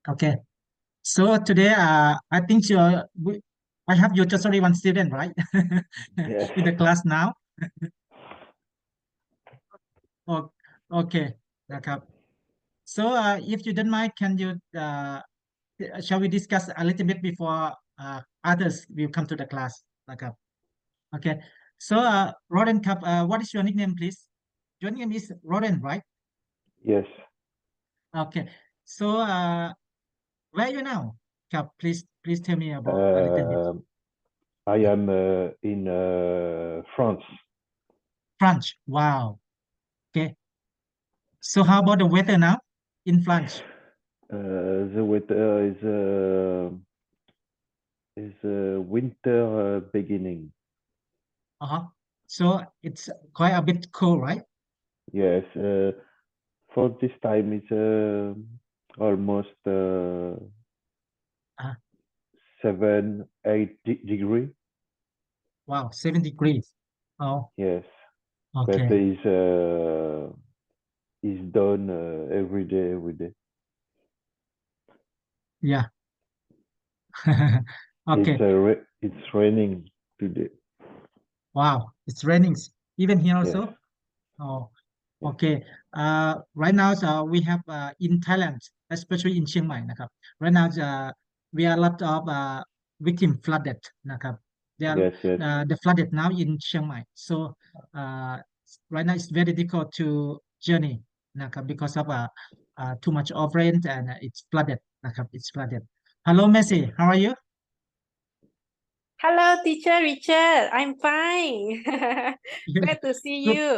Okay. So today, I think I have you just only one student, right? Yes. In the class now. O- Okay. Okay. So, if you don't mind, can you shall we discuss a little bit before others will come to the class? Okay. Okay. So, Roden Cup, what is your nickname, please? Your name is Roden, right? Yes. Okay. So, where are you now? Cup, please tell me about a little bit. Um, I am in France. France. Wow. Okay. So how about the weather now in France? The weather is winter beginning. Uh-huh. So it's quite a bit cold, right? Yes. For this time, it's almost Uh, 7, 8 degree. wow, 7 degrees. Oh, Yes. But okay. is done every day, every day. Yeah. It's Okay. it's raining today. Wow. It's raining even here Yes. also. Oh, Yes. okay. Right now, we have in Thailand, especially in Chiang Mai,นะครับ. Right now, we are a lot of victim flooded,นะครับ. They are Yes. Yes. the flooded now in Chiang Mai. So uh, right now it's very difficult to journey,นะครับ, because of too much of rain and it's flooded,นะครับ. It's flooded. Hello, Messi. Yes. How are you? Hello, teacher Richard. I'm fine. Glad to see Good. you.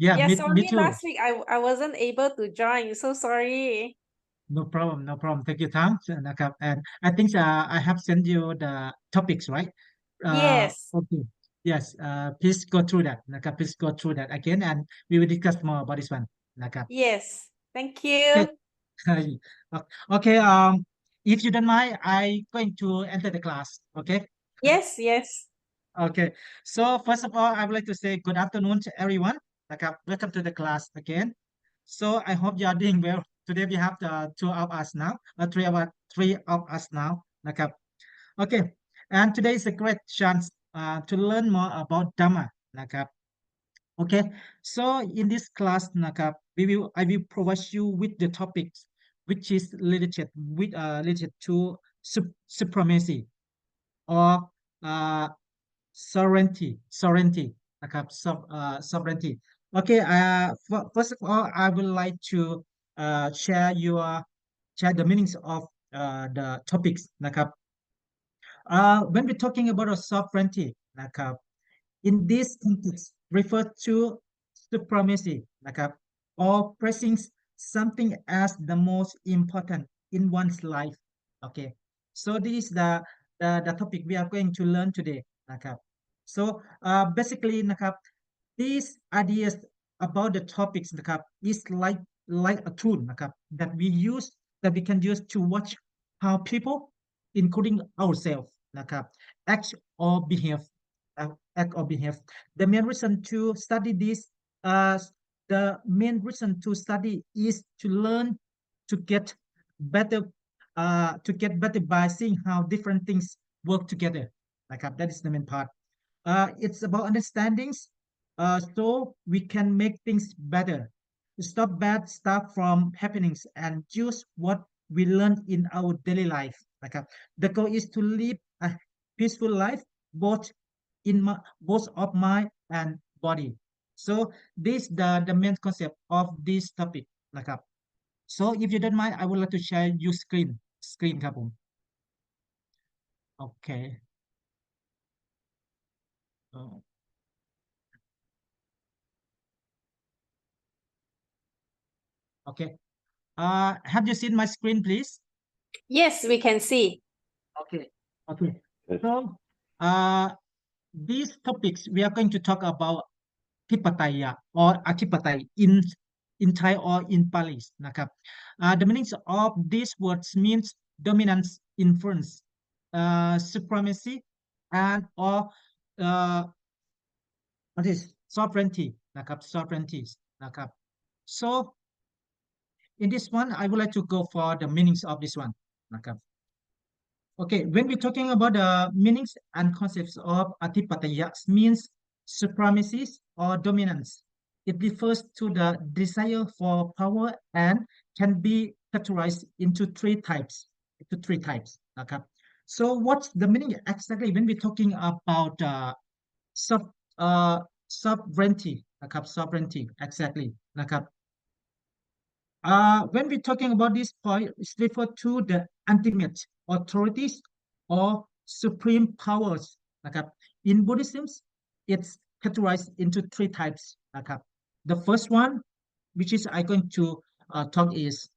Yeah, Yeah, me sorry, too. last week I wasn't able to join. So sorry. No problem, no problem. Take your time,นะครับ. And I think I have sent you the topics, right? Yes, Okay. Yes. Please go through that,นะครับ. Please go through that again, and we will discuss more about this one,นะครับ. yes. Thank Okay. you. Okay. If you don't mind, I going to enter the class. Okay. Yes, yes. Okay. So first of all, I would like to say good afternoon to everyone.นะครับ. Welcome to the class again. So I hope you are doing well. Today we have the two of us now, three of us now.นะครับ. Okay. And today is a great chance to learn more about Dhamma.นะครับ. Okay. So in this class,นะครับ, I will provide you with the topics which is related to supremacy or uh, sovereignty นะครับ sovereignty okay first of all I would like to share the meanings of the topics นะครับ when we're talking about a sovereignty นะครับ in this context refer to supremacy นะครับ or pressing something as the most important in one's life okay so this is the topic we are going to learn today นะครับ so basically นะครับ these ideas about the topics นะครับ is like a tool นะครับ that we can use to watch how people including ourselves นะครับ act or behave act or behave the main reason to study this uh, the main reason to study is to learn to get better by seeing how different things work together นะครับ that is the main part it's about understandings so we can make things better stop bad stuff from happenings and use what we learn in our daily life นะครับ the goal is to live a peaceful life both both of mind and body so this the main concept of this topic นะครับ so if you don't mind I would like to share your screen ครับผม okay uh, okay have you seen my screen please Yes, we can see. okay okay Yes. so these topics we are going to talk about Tipataya or Akipatai in Thai or in Pali นะครับ the meanings of these words means dominance influence supremacy and or uh, what is sovereignty นะครับ sovereignties นะครับ so in this one, I would like to go for the meanings of this one. Okay, when we're talking about the meanings and concepts of adhipatya, means supremacy or dominance. It refers to the desire for power and can be categorized into three types. Okay. So what's the meaning exactly when we're talking about sub sovereignty? Okay, sovereignty exactly. Okay. When we're talking about this point, it's referred to the ultimate authorities or supreme powers. In Buddhism, it's categorized into three types. The first one, which is I going to talk is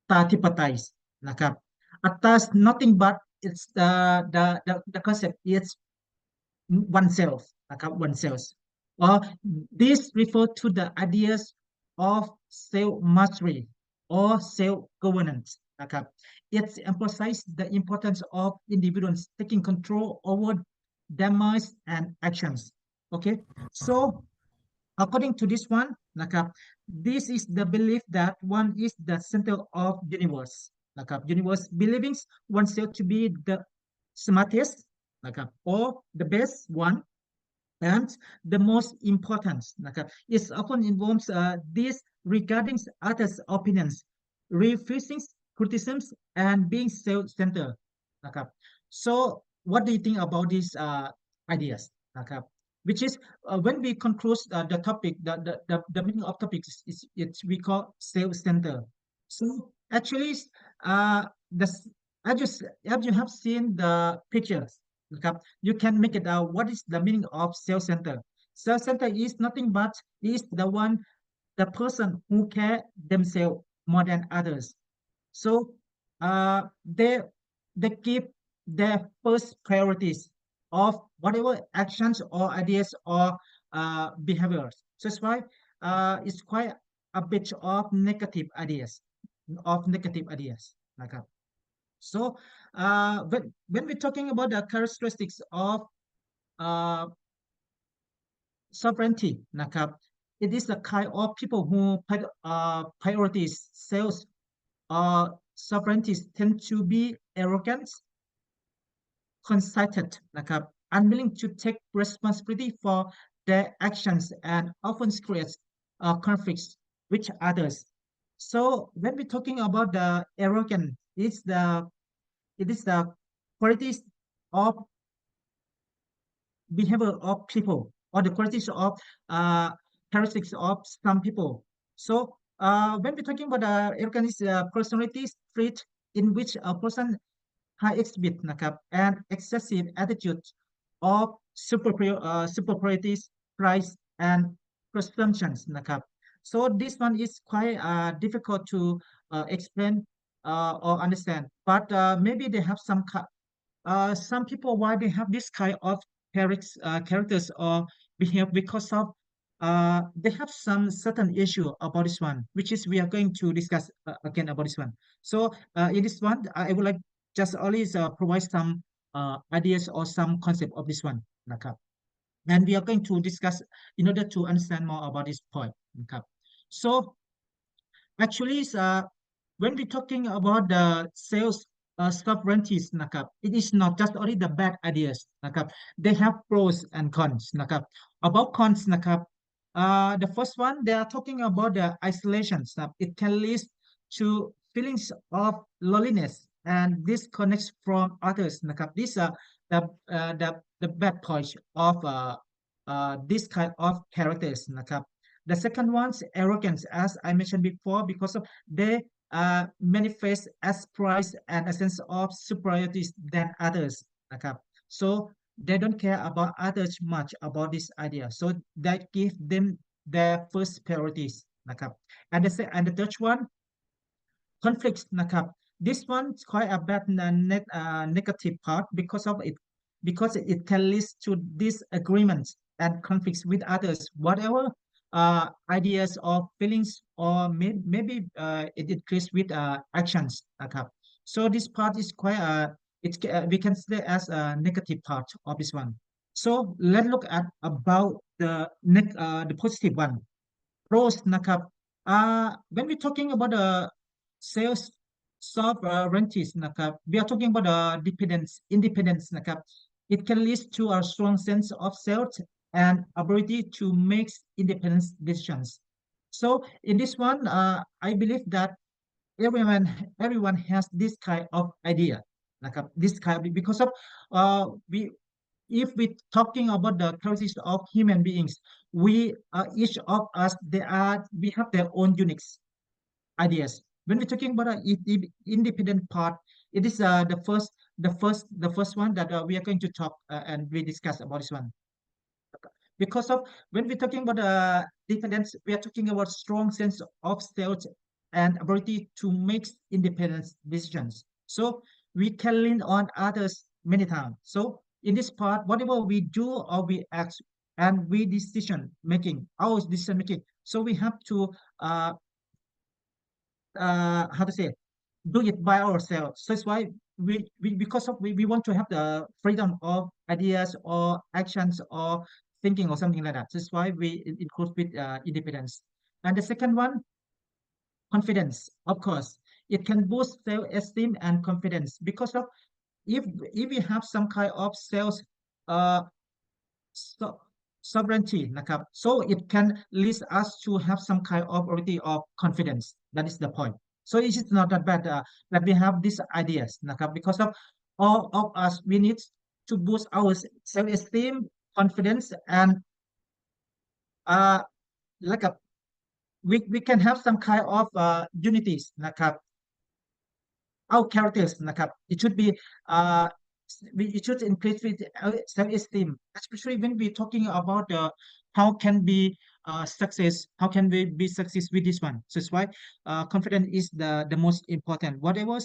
Tatipatais. Atas nothing but it's the concept is oneself, oneself. Or this refer to the ideas of self-mastery or self-governance. It emphasizes the importance of individuals taking control over their minds and actions. Okay, so according to this one, this is the belief that one is the center of universe. Universe believing oneself to be the smartest, or the best one, and the most important. It often involves this regarding others' opinions, refusing criticisms, and being self-centered. So, what do you think about these ideas? Which is when we conclude the topic, the meaning of topics is it's we call self-centered. So actually, the as you have seen the pictures, you can make it out what is the meaning of self-centered. Self-centered is nothing but is the person who care themselves more than others. So they keep their first priorities of whatever actions or ideas or behaviors. So that's why it's quite a bit of negative ideas, So when we're talking about the characteristics of uh, sovereignty, it is the kind of people who priorities sales sovereignties tend to be arrogant, conceited, unwilling to take responsibility for their actions and often creates conflicts with others. So when we're talking about the arrogant, it is the qualities of behavior of people or the qualities of characteristics of some people. So when we're talking about arrogant is personality trait in which a person high exhibit and excessive attitude of superiorities, price, and presumptions. So this one is quite difficult to explain or understand, but maybe they have some people why they have this kind of characters or behave because of they have some certain issue about this one, which is we are going to discuss again about this one. So in this one, I would like just always provide some ideas or some concept of this one. And we are going to discuss in order to understand more about this point. So actually, when we're talking about the sales sovereignties, it is not just only the bad ideas. They have pros and cons. About cons, the first one, they are talking about the isolation. It can lead to feelings of loneliness and disconnects from others. These are the bad points of this kind of characters. The second one's arrogance, as I mentioned before, because of they manifest as pride and a sense of superiority than others. So they don't care about others much about this idea. So that give them their first priorities. And the third one, conflicts. This one's quite a bad negative part because it can lead to disagreements and conflicts with others. Whatever ideas or feelings or maybe it increases with actions. So this part is quite we can say as a negative part of this one. So let's look at about the positive one. Pros. When we're talking about self sovereignty นะครับ we are talking about independence นะครับ it can lead to a strong sense of self and ability to make independent decisions. So in this one, I believe that everyone everyone has this kind of idea นะครับ this kind because of we if we talking about the characteristics of human beings, we each of us we have their own unique ideas. When we're talking about independent part, it is the first one that we are going to talk and we discuss about this one. Because of when we're talking about dependence, we are talking about strong sense of self and ability to make independent decisions. So we can lean on others many times. So in this part, whatever we do or we act and we our decision making. So we have to how to say, do it by ourselves. So that's why we want to have the freedom of ideas or actions or thinking or something like that. That's why we include with independence. And the second one, confidence. Of course, it can boost self-esteem and confidence because of if we have some kind of self uh, so, sovereignty นะครับ so it can lead us to have some kind of authority of confidence. That is the point. So it is not that bad that we have these ideas นะครับ because of all of us we need to boost our self-esteem, confidence, and uh like a we can have some kind of unities นะครับ our characters นะครับ it should be uh it should increase with self-esteem, especially when we're talking about how can be success, how can we be success with this one. So it's why confidence is the most important whatever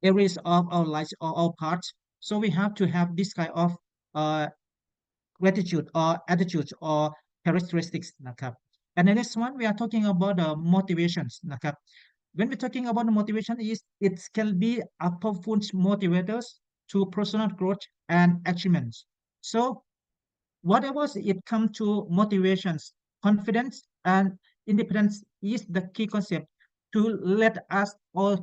areas of our lives or our parts. So we have to have this kind of uh, gratitude or attitude or characteristics นะครับ and the next one we are talking about the motivations นะครับ when we're talking about the motivation is it can be a powerful motivators to personal growth and achievements. So whatever it comes to motivations, confidence and independence is the key concept to let us all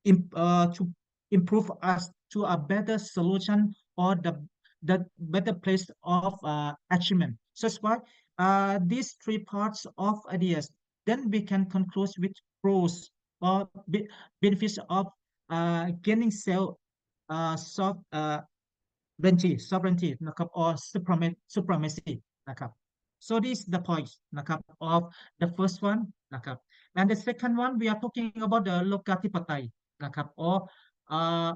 to improve us to a better solution or the better place of achievement. So that's why these three parts of ideas, then we can conclude with pros or benefits of gaining self sovereignty นะครับ or supremacy นะครับ so this is the point นะครับ of the first one นะครับ and the second one we are talking about the โลกาธิปไตย นะครับ or uh,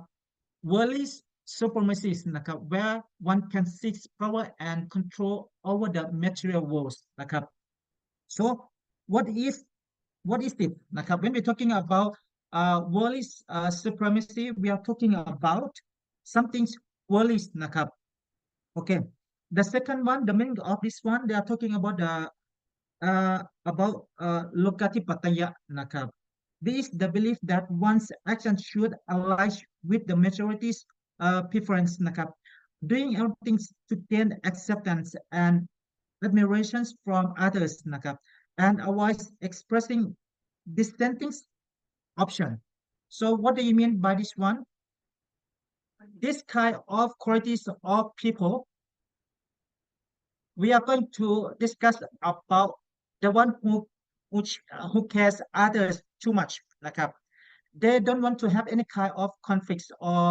worldly supremacy นะครับ where one can seek power and control over the material world นะครับ so what is it นะครับ when we're talking about worldly supremacy we are talking about something worldly นะครับ okay the second one the meaning of this one they are talking about the about Lokatipataya นะครับ this is the belief that one's action should align with the majority's preference นะครับ doing everything to gain acceptance and admirations from others นะครับ and avoid expressing dissenting option. So what do you mean by this one? This kind of qualities of people we are going to discuss about the one who cares others too much นะครับ they don't want to have any kind of conflicts or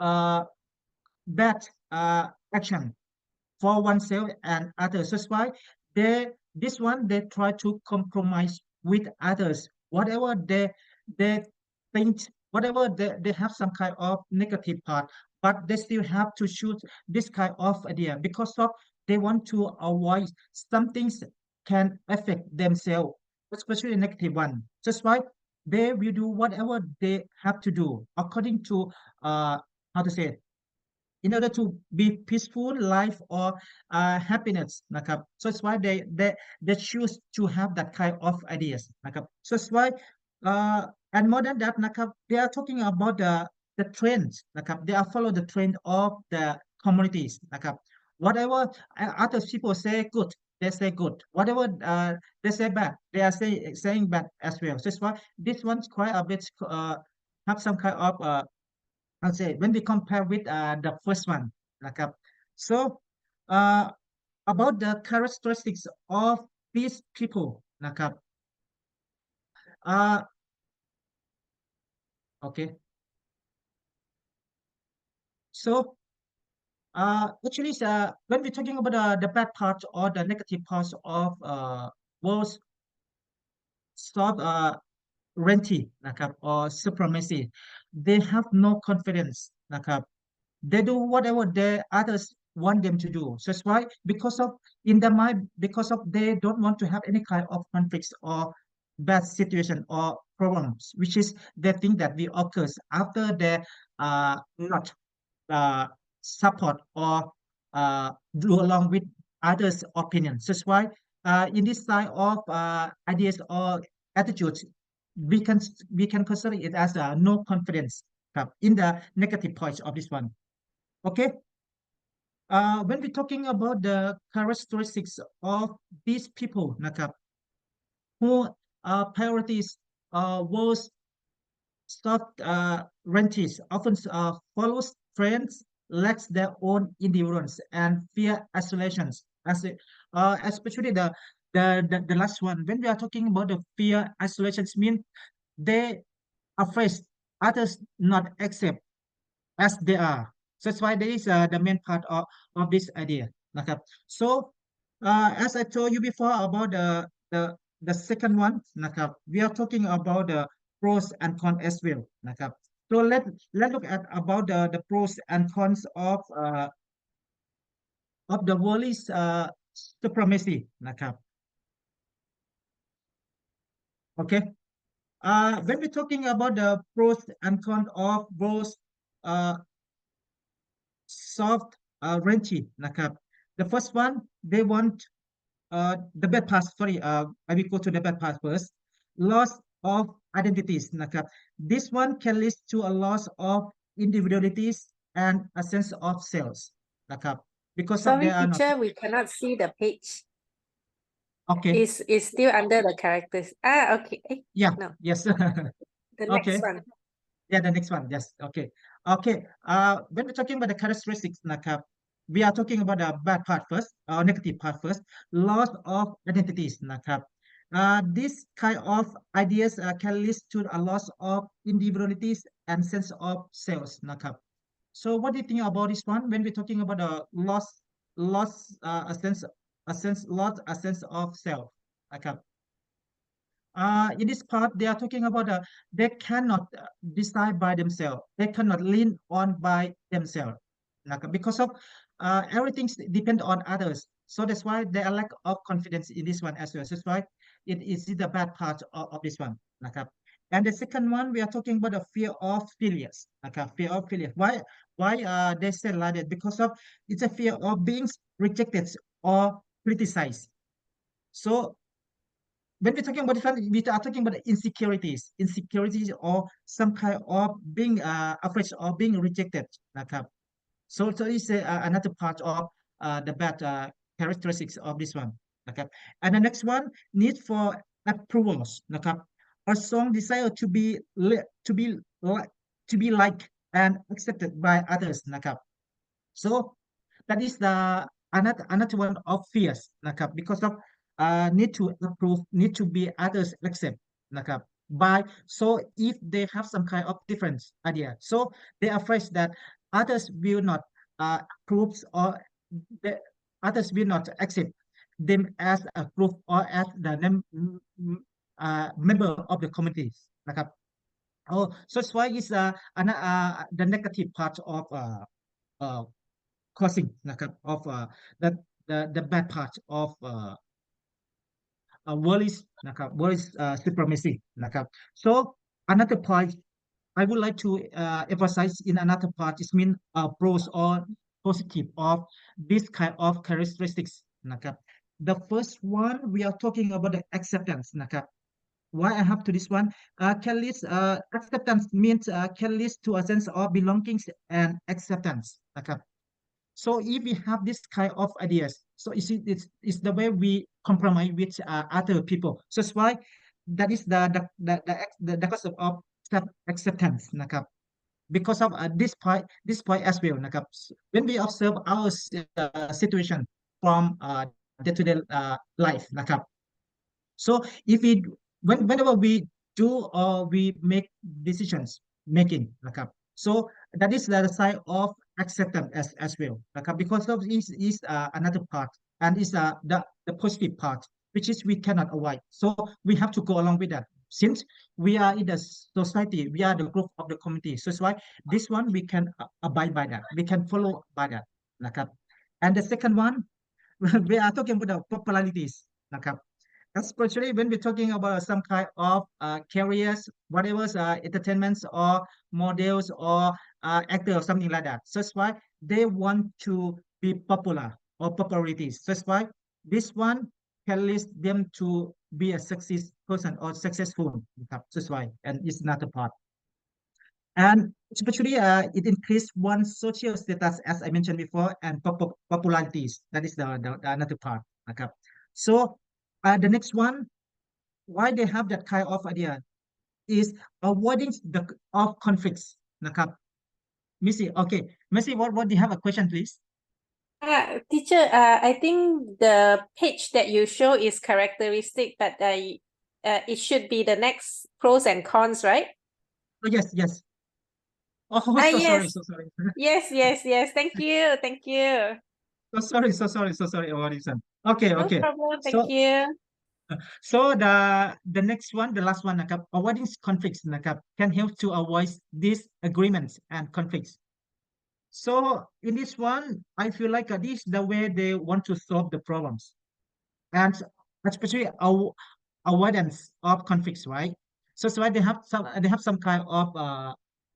uh, bad action for oneself and others. That's why they try to compromise with others whatever they think, whatever they have some kind of negative part, but they still have to choose this kind of idea because of they want to avoid some things can affect themselves, especially negative one. That's why they will do whatever they have to do according to how to say, in order to be peaceful life or happiness นะครับ so that's why they choose to have that kind of ideas นะครับ so that's why and more than that นะครับ they are talking about the trends นะครับ they are follow the trend of the communities นะครับ whatever other people say good they say good. Whatever they say bad, they are saying bad as well. So that's why this one's quite a bit have some kind of I'll say when we compare with the first one นะครับ so about the characteristics of these people นะครับ okay so actually when we're talking about the bad part or the negative parts of world's soft renti นะครับ or supremacy they have no confidence นะครับ they do whatever the others want them to do. So that's why, because of in the mind, because of they don't want to have any kind of conflicts or bad situation or problems, which is the thing that will occurs after they not uh, support or do along with others' opinions. That's why in this side of ideas or attitudes, we can consider it as no confidence in the negative points of this one. Okay. When we're talking about the characteristics of these people, นะครับ who priorities was soft rentiers often follows trends, lacks their own independence, and fear isolations. Especially the last one. When we are talking about the fear isolations, mean they afraid others not accept as they are. So that's why there is the main part of this idea นะครับ so as I told you before about the second one นะครับ we are talking about the pros and cons as well นะครับ so let's look at about the pros and cons of the world's supremacy นะครับ okay when we're talking about the pros and cons of both uh, soft raunchy นะครับ the first one they want the bad part sorry I will go to the bad part first loss of identities นะครับ this one can lead to a loss of individualities and a sense of selves นะครับ because of Sorry, they are not teacher, we cannot see the page. okay It's still under the characters. Okay. yeah No, yes the okay next one. yeah, the next one. Yes. Okay. Okay. When we're talking about the characteristics, นะครับ we are talking about the bad part first, or negative part first. Loss of identities, นะครับ this kind of ideas can lead to a loss of individualities and sense of self, นะครับ so what do you think about this one? When we're talking about the loss, loss a sense of self, นะครับ in this part, they are talking about they cannot decide by themselves. They cannot lean on by themselves. Because of everything depend on others. So that's why they are lack of confidence in this one as well. So that's why it is the bad part of this one. นะครับ and the second one, we are talking about the fear of failures. นะครับ fear of failure. Why they say like that? Because of it's a fear of being rejected or criticized. So when we're talking about this one, we are talking about insecurities or some kind of being afraid or being rejected นะครับ so this is another part of the bad characteristics of this one นะครับ and the next one need for approvals นะครับ a strong desire to be to be to be liked and accepted by others นะครับ so that is the another one of fears นะครับ because of need to approve need to be others accept นะครับ by so if they have some kind of different idea so they are afraid that others will not approve or the others will not accept them as a group or as the member of the communities นะครับ oh so that's why is the negative part of uh, causing นะครับ of the bad part of world นะครับ world supremacy นะครับ so another point I would like to emphasize in another part is mean pros or positive of this kind of characteristics นะครับ the first one we are talking about the acceptance นะครับ why I have to this one can lead acceptance means can lead to a sense of belongings and acceptance นะครับ so if we have this kind of ideas So it's the way we compromise with other people. So that's why that is the concept of acceptance นะครับ because of this point as well นะครับ when we observe our situation from day-to-day life นะครับ so if we whenever we do or we make decisions making นะครับ so that is the side of acceptance as well นะครับ because of is another part and is the positive part which is we cannot avoid, so we have to go along with that since we are in the society, we are the group of the community, so that's why this one we can abide by that, we can follow by that นะครับ and the second one we are talking about the popularities นะครับ especially when we're talking about some kind of careers, whatever entertainments or models or actor or something like that. So that's why they want to be popular or popularities. So that's why this one can lead them to be a success person or successful. So that's why, and it's not a part. And especially it increased one's social status, as I mentioned before, and popularities. That is the another part. Okay. So the next one, why they have that kind of idea is avoiding the of conflicts. Nakap. Missy, okay. Missy, what do you have a question, please? Teacher, I think the page that you show is characteristic, but it should be the next pros and cons, right? Oh, yes. Oh, so yes. sorry, so sorry. Yes. Thank you. So sorry about this one. Okay. No problem. Thank So, you. so the next one, the last one, nakap, avoiding conflicts, nakap, can help to avoid disagreements and conflicts. So in this one, I feel like this is the way they want to solve the problems, and especially avoidance of conflicts, right? So that's why they have some kind of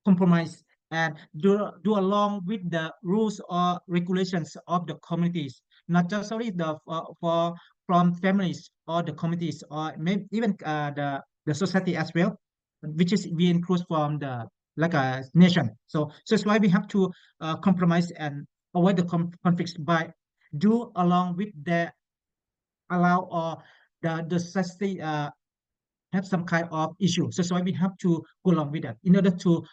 compromise and do along with the rules or regulations of the communities, not just only for from families or the communities or maybe even the society as well, which is we include from the like a nation. So that's why we have to compromise and avoid the conflicts by do along with the allow or the society have some kind of issue. So that's why we have to go along with that in order to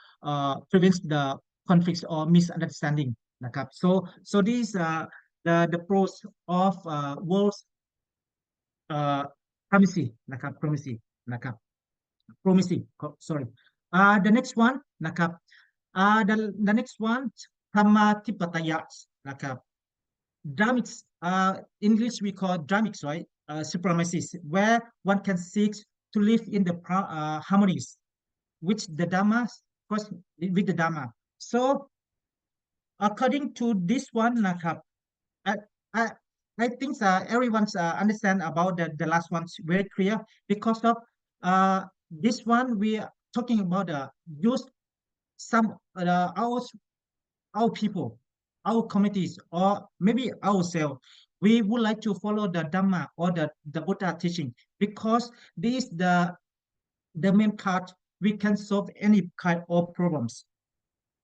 prevent the conflicts or misunderstanding. นะครับ so these are the pros of world primacy นะครับ primacy นะครับ primacy sorry the next one นะครับ the next one ธรรมาธิปไตยะนะครับ Dhammics, English we call Dhammics, right? Supremacies, where one can seek to live in the harmonies with the Dhamma, first with the Dhamma. So, according to this one, nakap, I, I, I think everyone's understand about the last one's very clear because of this one we are talking about use some our people, our communities, or maybe ourselves, we would like to follow the Dhamma or the Buddha teaching because this the main part we can solve any kind of problems.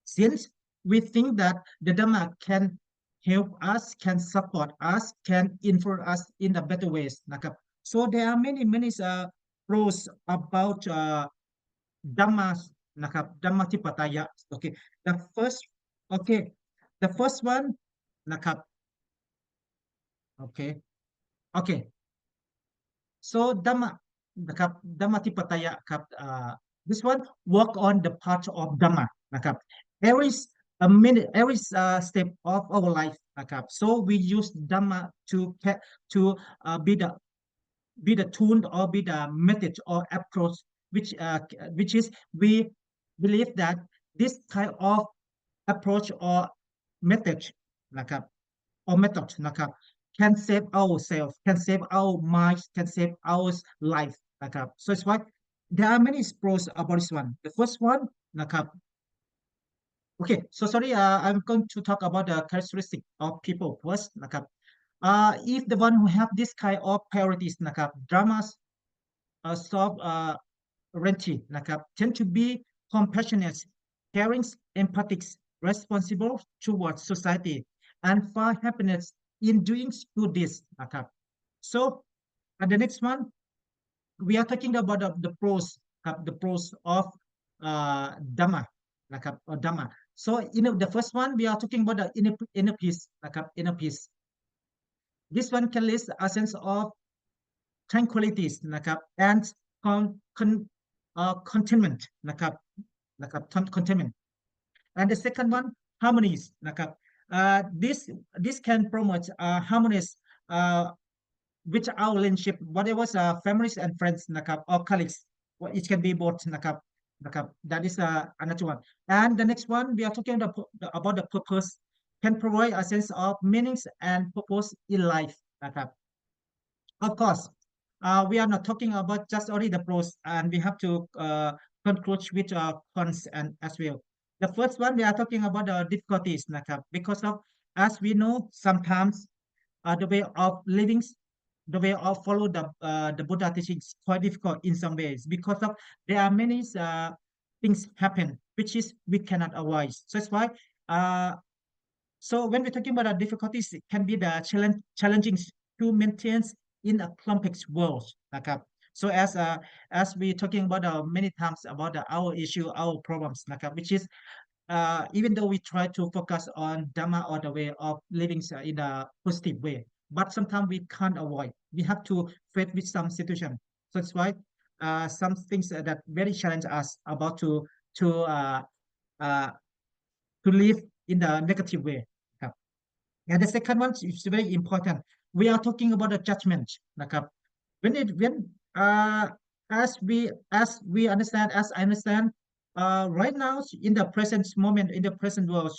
Since we think that the Dhamma can help us, can support us, can influence us in the better ways. นะครับ So there are many pros about Dhamma นะครับ Dhamma Tipataya. Okay, the first okay the first one นะครับ okay so Dhamma นะครับ Dhamma Tipataya ครับ this one work on the part of Dhamma นะครับ every a minute every step of our life นะครับ so we use Dhamma to be the tool or be the method or approach which is we believe that this kind of approach or method นะครับ or method นะครับ can save ourselves, can save our minds, can save our life นะครับ so it's why there are many pros about this one. The first one นะครับ okay so sorry I'm going to talk about the characteristic of people first นะครับ if the one who have this kind of priorities นะครับ dramas soft renty นะครับ tend to be compassionate, caring, empathic, responsible towards society and find happiness in doing good deeds นะครับ so and the next one we are talking about the pros ครับ the pros of Dhamma นะครับ or Dhamma so in the first one we are talking about the inner peace นะครับ inner peace this one can list a sense of tranquilities นะครับ and contentment นะครับ contentment and the second one harmonies นะครับ this can promote harmonious with our relationship whatever families and friends นะครับ or colleagues it can be both นะครับ that is another one and the next one we are talking about the purpose can provide a sense of meanings and purpose in life นะครับ of course we are not talking about just only the pros and we have to conclude with cons and as well the first one we are talking about the difficulties นะครับ because of as we know sometimes the way of living the way of follow the Buddha teachings quite difficult in some ways because of there are many things happen which is we cannot avoid so that's why so when we're talking about the difficulties it can be the challenging to maintain in a complex world นะครับ so as we talking about many times about our issue our problems นะครับ which is even though we try to focus on Dhamma or the way of living in a positive way, but sometimes we can't avoid. We have to face with some situation. So that's why some things that very challenge us about uh, uh, to live in the negative way. And the second one is very important. We are talking about the judgment. When as we understand, as I understand, right now in the present moment, in the present world,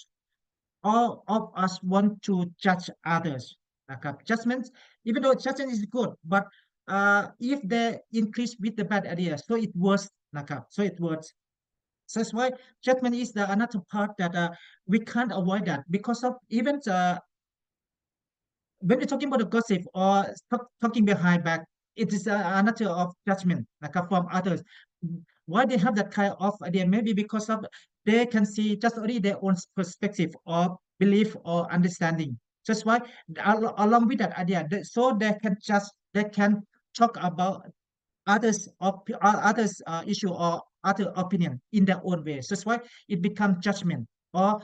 all of us want to judge others. Judgment, even though judgment is good, but if they increase with the bad ideas, so it works. So it works. So that's why judgment is the another part that we can't avoid that because of even when we're talking about the gossip or talking behind back, it is another of judgment from others. Why they have that kind of idea? Maybe because of they can see just only their own perspective or belief or understanding. Just why along with that idea, so they can talk about others others issue or other opinion in their own way. So that's why it becomes judgment or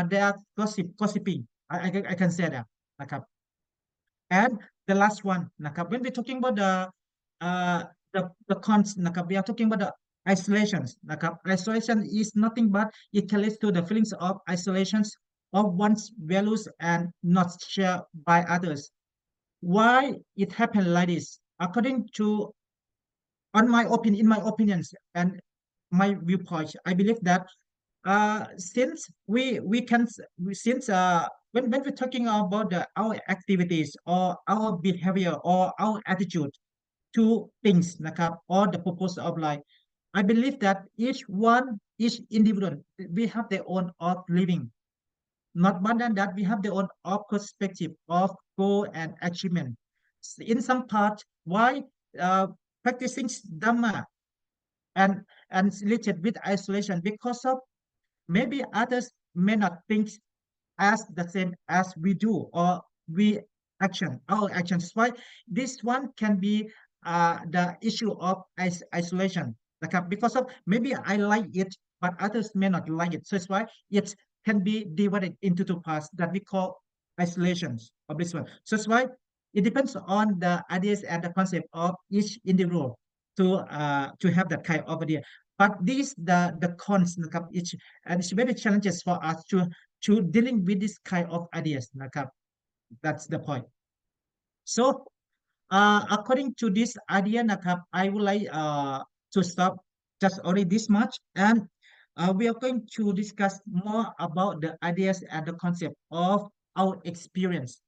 they are gossiping. I can say that. And the last one, when we're talking about uh, the cons, we are talking about the isolations. Isolation is nothing but it can lead to the feelings of isolations of one's values and not shared by others. Why it happened like this? According to, in my opinions and my viewpoint, I believe that since we can since when we're talking about our activities or our behavior or our attitude to things or the purpose of life, I believe that each individual we have their own of living, not more than that we have their own of perspective of goal and achievement in some part why practicing Dhamma and related with isolation because of maybe others may not think as the same as we do or we our actions why this one can be the issue of isolation because of maybe I like it but others may not like it so it's why it can be divided into two parts that we call isolations of this one so it's why it depends on the ideas and the concept of each individual to have that kind of idea but these the cons each and it's very challenges for us to dealing with this kind of ideas that's the point so according to this idea I would like to stop just only this much and we are going to discuss more about the ideas and the concept of our experience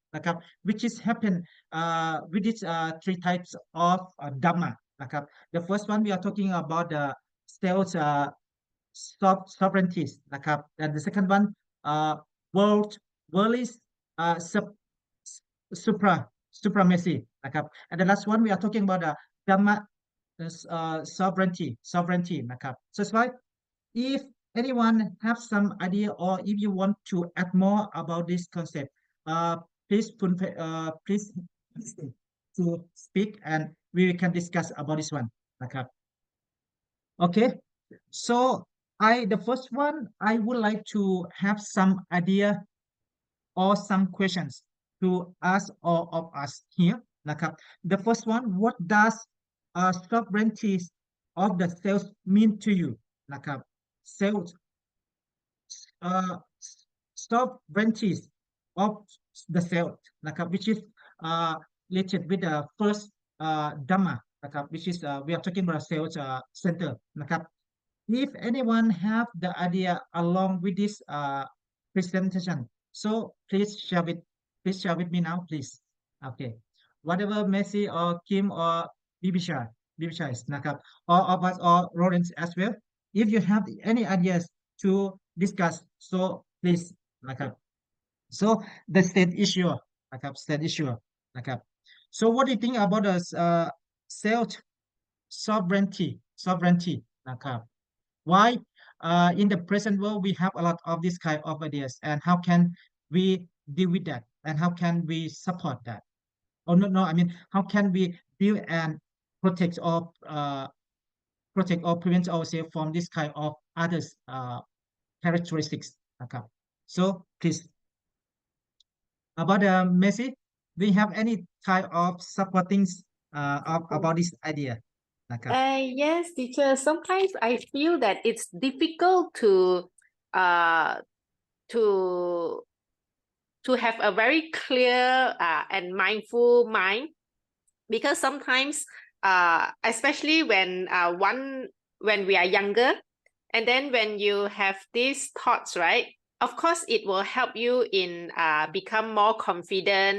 which is happen with these three types of Dhamma the first one we are talking about the self sovereignties and the second one world worldly sub, supremacy and the last one we are talking about the Dhamma sovereignty so it's why if anyone have some idea or if you want to add more about this concept please to speak and we can discuss about this one นะครับ okay so the first one I would like to have some idea or some questions to ask all of us here นะครับ the first one what does sovereignty of the cells mean to you นะครับ cells uh, sovereignty of the cell นะครับ which is related with the first Dhamma นะครับ which is we are talking about cell center นะครับ if anyone have the idea along with this presentation so please share with me now please okay whatever Messi or Kim or Bibisha is นะครับ all of us or Lawrence as well if you have any ideas to discuss so please นะครับ so the state issue นะครับ state issue นะครับ so what do you think about the self sovereignty นะครับ why in the present world we have a lot of this kind of ideas and how can we deal with that and how can we support that oh no I mean how can we deal and protect or prevent ourselves from this kind of others characteristics นะครับ so please about Messi do you have any type of supporting about this idea นะครับ Yes, teacher. Sometimes I feel that it's difficult to have a very clear and mindful mind because sometimes especially when we are younger and then when you have these thoughts, right? Of course, it will help you in become more confident.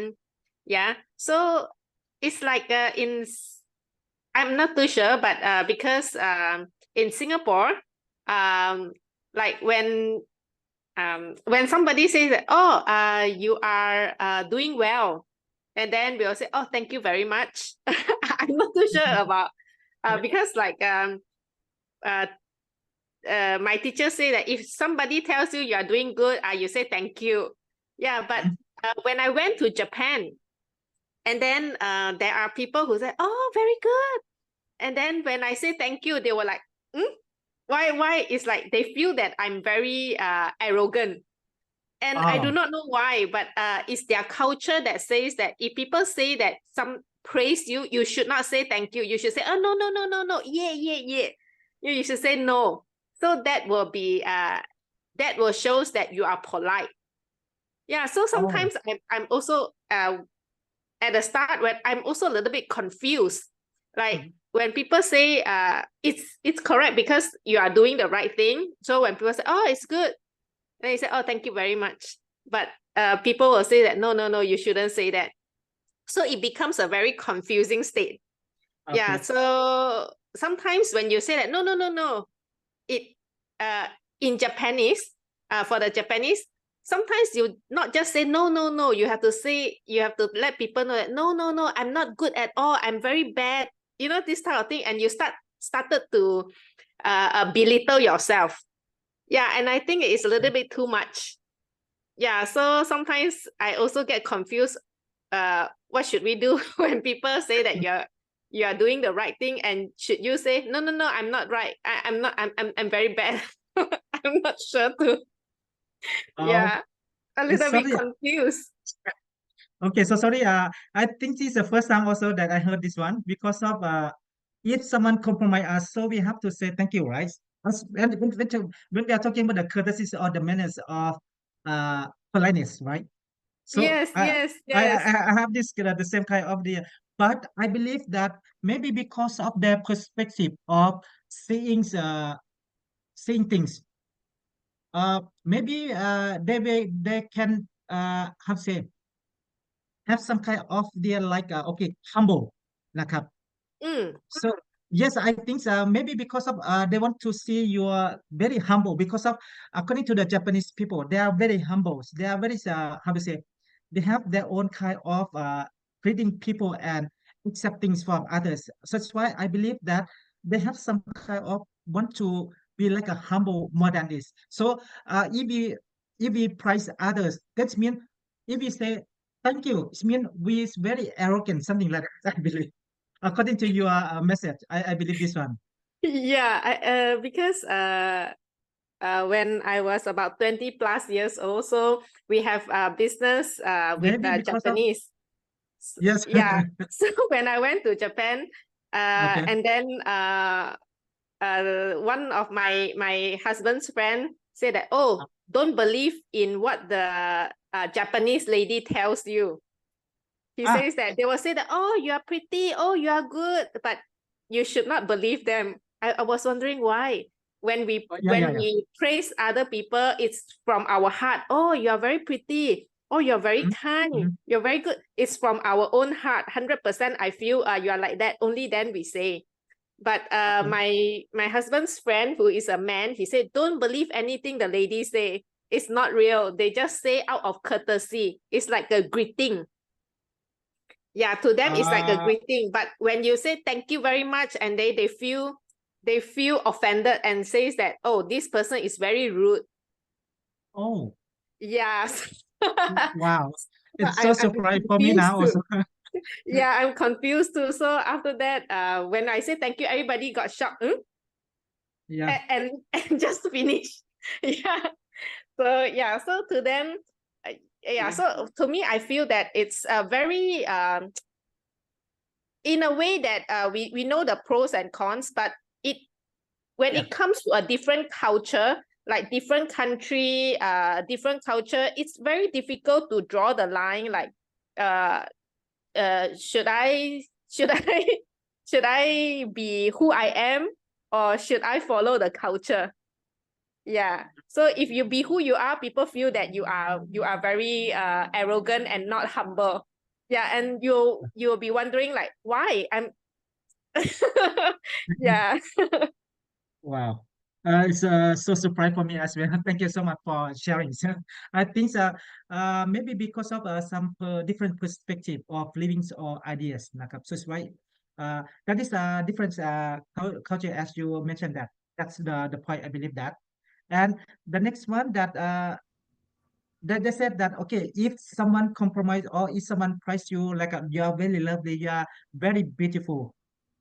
Yeah. So it's like I'm not too sure, but because in Singapore, like when somebody says that, oh, you are doing well, and then we'll say, oh, thank you very much. I'm not too sure about because like my teacher say that if somebody tells you you are doing good, you say thank you. Yeah, but when I went to Japan, and then there are people who say, oh, very good. And then when I say thank you, they were like, why? It's like they feel that I'm very arrogant. And I do not know why, but it's their culture that says that if people say that some praise you, you should not say thank you. You should say, oh, no. Yeah. You should say no. So that will be, that will shows that you are polite. Yeah, so sometimes I'm also, at the start, when I'm also a little bit confused. Like when people say it's correct because you are doing the right thing. So when people say, oh, it's good, then you say, oh, thank you very much. But people will say that, no, you shouldn't say that. So it becomes a very confusing state. Okay. Yeah, so sometimes when you say that, no, it in Japanese, for the Japanese, sometimes you not just say no, you have to say, you have to let people know that no, I'm not good at all, I'm very bad, you know, this type of thing, and you started to belittle yourself. Yeah, and I think it's a little bit too much. Yeah, so sometimes I also get confused. What should we do when people say that you are doing the right thing, and should you say no, I'm not right, I'm very bad. I'm not sure too. Yeah, a little bit confused. Okay, so sorry. I think this is the first time also that I heard this one because of if someone compromise us, so we have to say thank you, right? When we are talking about the courtesies or the manners of politeness, right? So yes. I have this the same kind of the, but I believe that maybe because of their perspective of seeing things, maybe they can how to say have some kind of their like okay humble นะครับ so yes I think maybe because of they want to see you are very humble because of according to the Japanese people they are very humble, they are very how to say they have their own kind of treating people and accepting from others, so that's why I believe that they have some kind of want to be like a humble more than this. So if we praise others, that means if we say thank you. It means we is very arrogant, something like that, I believe. According to your message, I believe this one. Yeah, because when I was about 20 plus years old, so we have a business with Maybe because of, Japanese. yes. Yeah, so when I went to Japan, Okay. and then one of my husband's friend said that, oh, don't believe in what the Japanese lady tells you. He Ah, says that they will say that, oh, you are pretty, oh, you are good, but you should not believe them. I was wondering why. When we yeah. we praise other people, it's from our heart. Oh, you are very pretty. Oh, you're very kind. mhm. You're very good. It's from our own heart. 100% I feel you are like that. Only then we say. But Okay. my husband's friend, who is a man, he said, don't believe anything the ladies say. It's not real. They just say out of courtesy. It's like a greeting. Yeah, to them it's like a Uh, greeting. But when you say thank you very much, and they feel offended and says that, oh, this person is very rude. oh, Yes. wow. It's so I'm surprising for me confused now too. also. Yeah, I'm confused too. So after that, when I say thank you, everybody got shocked. Yeah. And just finish. Yeah. So yeah, so to them, yeah, so to me, I feel that it's a very in a way that we know the pros and cons, but it when Yeah. it comes to a different culture, like different country, different culture, it's very difficult to draw the line. Like, should I should I be who I am, or should I follow the culture? Yeah. So if you be who you are, people feel that you are very arrogant and not humble. Yeah, and you'll be wondering like, why I'm yeah. Wow. It's so surprised for me as well. Thank you so much for sharing. So I think maybe because of some different perspective of living or ideas. Nakap. So it's why that is a different culture as you mentioned that. That's the point I believe that. And the next one that they said that okay, if someone compromise or if someone price you like you are very lovely, you are very beautiful.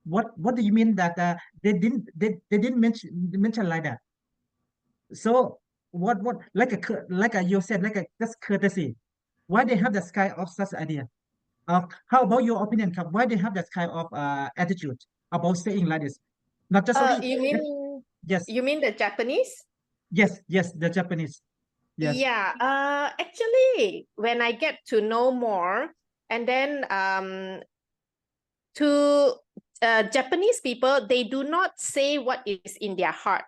What do you mean that they didn't mention like that? So what like like a you said like a just courtesy. Why they have this kind of such idea? How about your opinion, Kap? Why they have that kind of attitude about saying like this? Not just only You that- mean yes, the Japanese? yes, the Japanese. Yes. Yeah, actually, when I get to know more, and then to Japanese people, they do not say what is in their heart.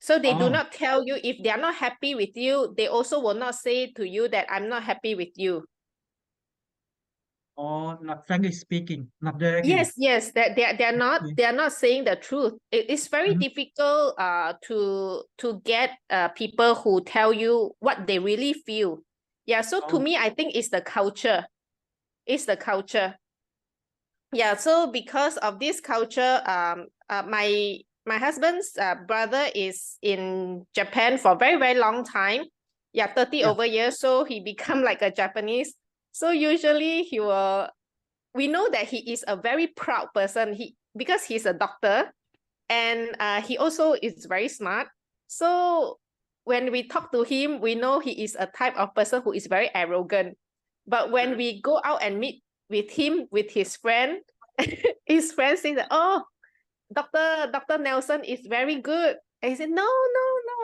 So they do Oh, not tell you if they are not happy with you. They also will not say to you that I'm not happy with you. or not frankly speaking, not directly. Yes, that Okay. they are not saying the truth. It's very Mhm. difficult to get people who tell you what they really feel. Yeah, so to Oh, me, I think it's the culture. It's the culture. Yeah, so because of this culture, my husband's brother is in Japan for a very, very long time. Yeah, 30 yeah. over years. So he become like a Japanese. So usually we know that he is a very proud person. Because he's a doctor, and he also is very smart. So when we talk to him, we know he is a type of person who is very arrogant. But when we go out and meet with him, with his friend, his friend says that, oh, Dr. Nelson is very good. And he said, no,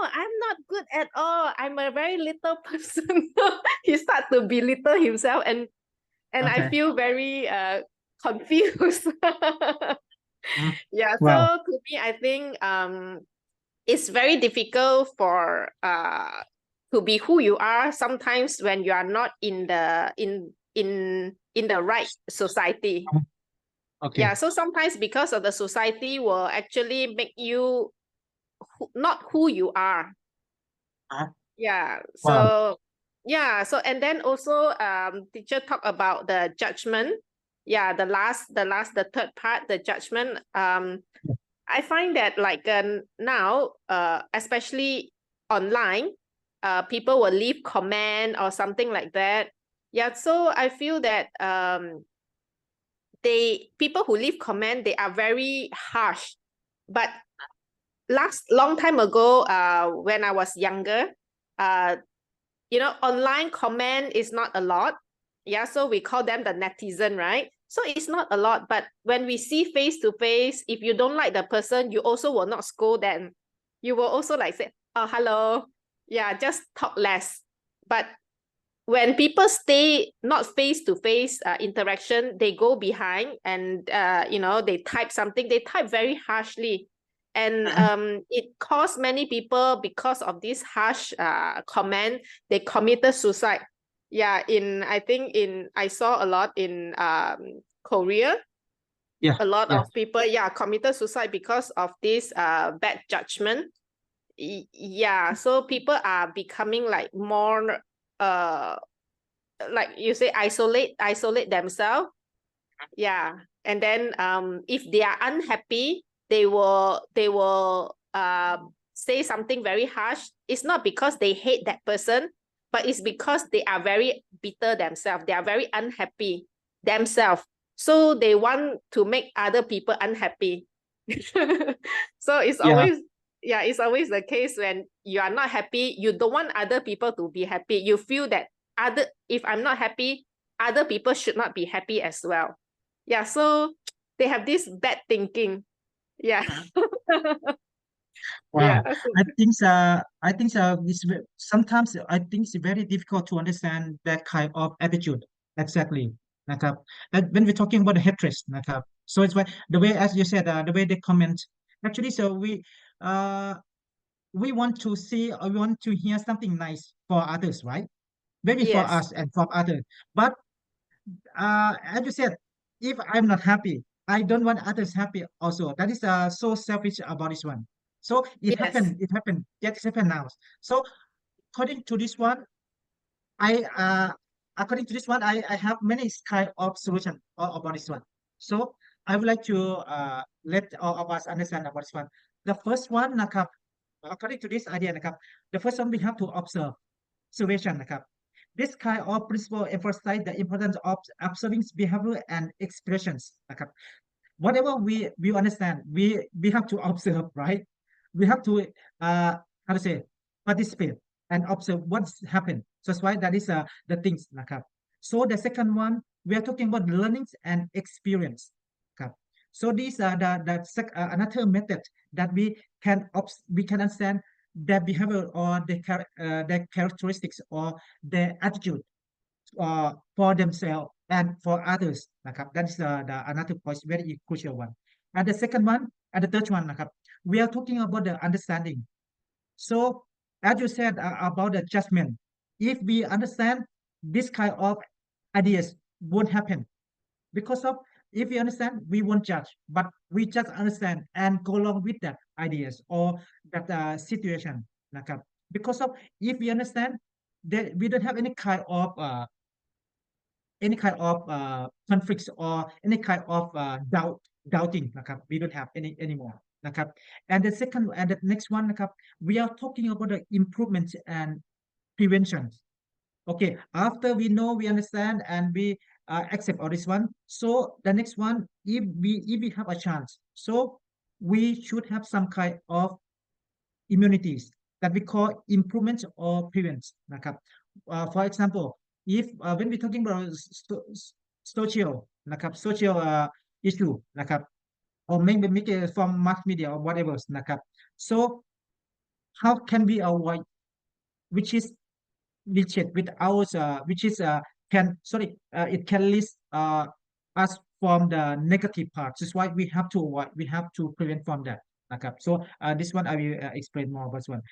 I'm not good at all. I'm a very little person. He starts to belittle himself, and I Okay. feel very confused. Mm. Yeah, Wow. so to me, I think it's very difficult for to be who you are sometimes when you are not in the right society. Okay. Yeah, so sometimes because of the society will actually make you not who you are. Uh, Yeah, wow. so and then also teacher talk about the judgment. Yeah, the third part, the judgment. I find that like now, especially online, people will leave comment or something like that. Yeah, so I feel that people who leave comment, they are very harsh. But long time ago, when I was younger, online comment is not a lot. Yeah, so we call them the netizen, right? So it's not a lot, but when we see face to face, if you don't like the person, you also will not scold them. You will also like say, oh, hello. Yeah, just talk less. But when people stay not face to face interaction, they go behind and they type something, they type very harshly. And it caused many people, because of this harsh comment, they committed suicide. Yeah, I saw a lot in Korea. Yeah, A lot yeah, of people, committed suicide because of this bad judgment. Yeah, so people are becoming like more like you say, isolate themselves. Yeah. And then if they are unhappy, they will say something very harsh. It's not because they hate that person, but it's because they are very bitter themselves. They are very unhappy themselves. So they want to make other people unhappy. So it's yeah, always the case when you are not happy, you don't want other people to be happy. You feel that if I'm not happy, other people should not be happy as well. Yeah, so they have this bad thinking. Yeah. wow. Yeah. I think sometimes I think it's very difficult to understand that kind of attitude. Exactly. นะครับ But when we're talking about the hatred นะครับ so it's why the way, as you said, the way they comment, actually, so we want to see, or we want to hear something nice for others, right? Maybe for Yes. us and from others. But as you said, if I'm not happy, I don't want others happy also. That is so selfish about this one. So Yes. it happened, yes, it happened now. So according to this one, I according to this one, I have many kind of solution about this one. So I would like to let all of us understand about this one. The first one นะครับ according to this idea นะครับ the first one we have to observe observation นะครับ this kind of principle emphasize the importance of observing behavior and expressions นะครับ whatever we understand, we have to observe, right? We have to how to say, participate and observe what's happened. So that's why that is the things นะครับ so the second one, we are talking about learnings and experience ครับ so these are another method that we can understand their behavior or their characteristics or their attitude for themselves and for others นะครับ that is the another point, very crucial one. And the second one and the third one นะครับ we are talking about the understanding. So as you said about the judgment, if we understand this kind of ideas won't happen, because of, if we understand, we won't judge, but we just understand and go along with that ideas or that situation นะครับ because of, if we understand that we don't have any kind of conflicts or any kind of doubting นะครับ we don't have any anymore นะครับ and the second and the next one นะครับ we are talking about the improvement and prevention. Okay, after we know, we understand, and we accept all this one, so the next one, if we have a chance, so we should have some kind of immunities that we call improvement or prevent นะครับ for example, if when we're talking about social นะครับ social issue นะครับ or make it from mass media or whatever นะครับ so how can we avoid, which is related with ours, which is can sorry it can list us from the negative part. That's why we have to avoid, we have to prevent from that นะครับ so this one I will explain more about this one.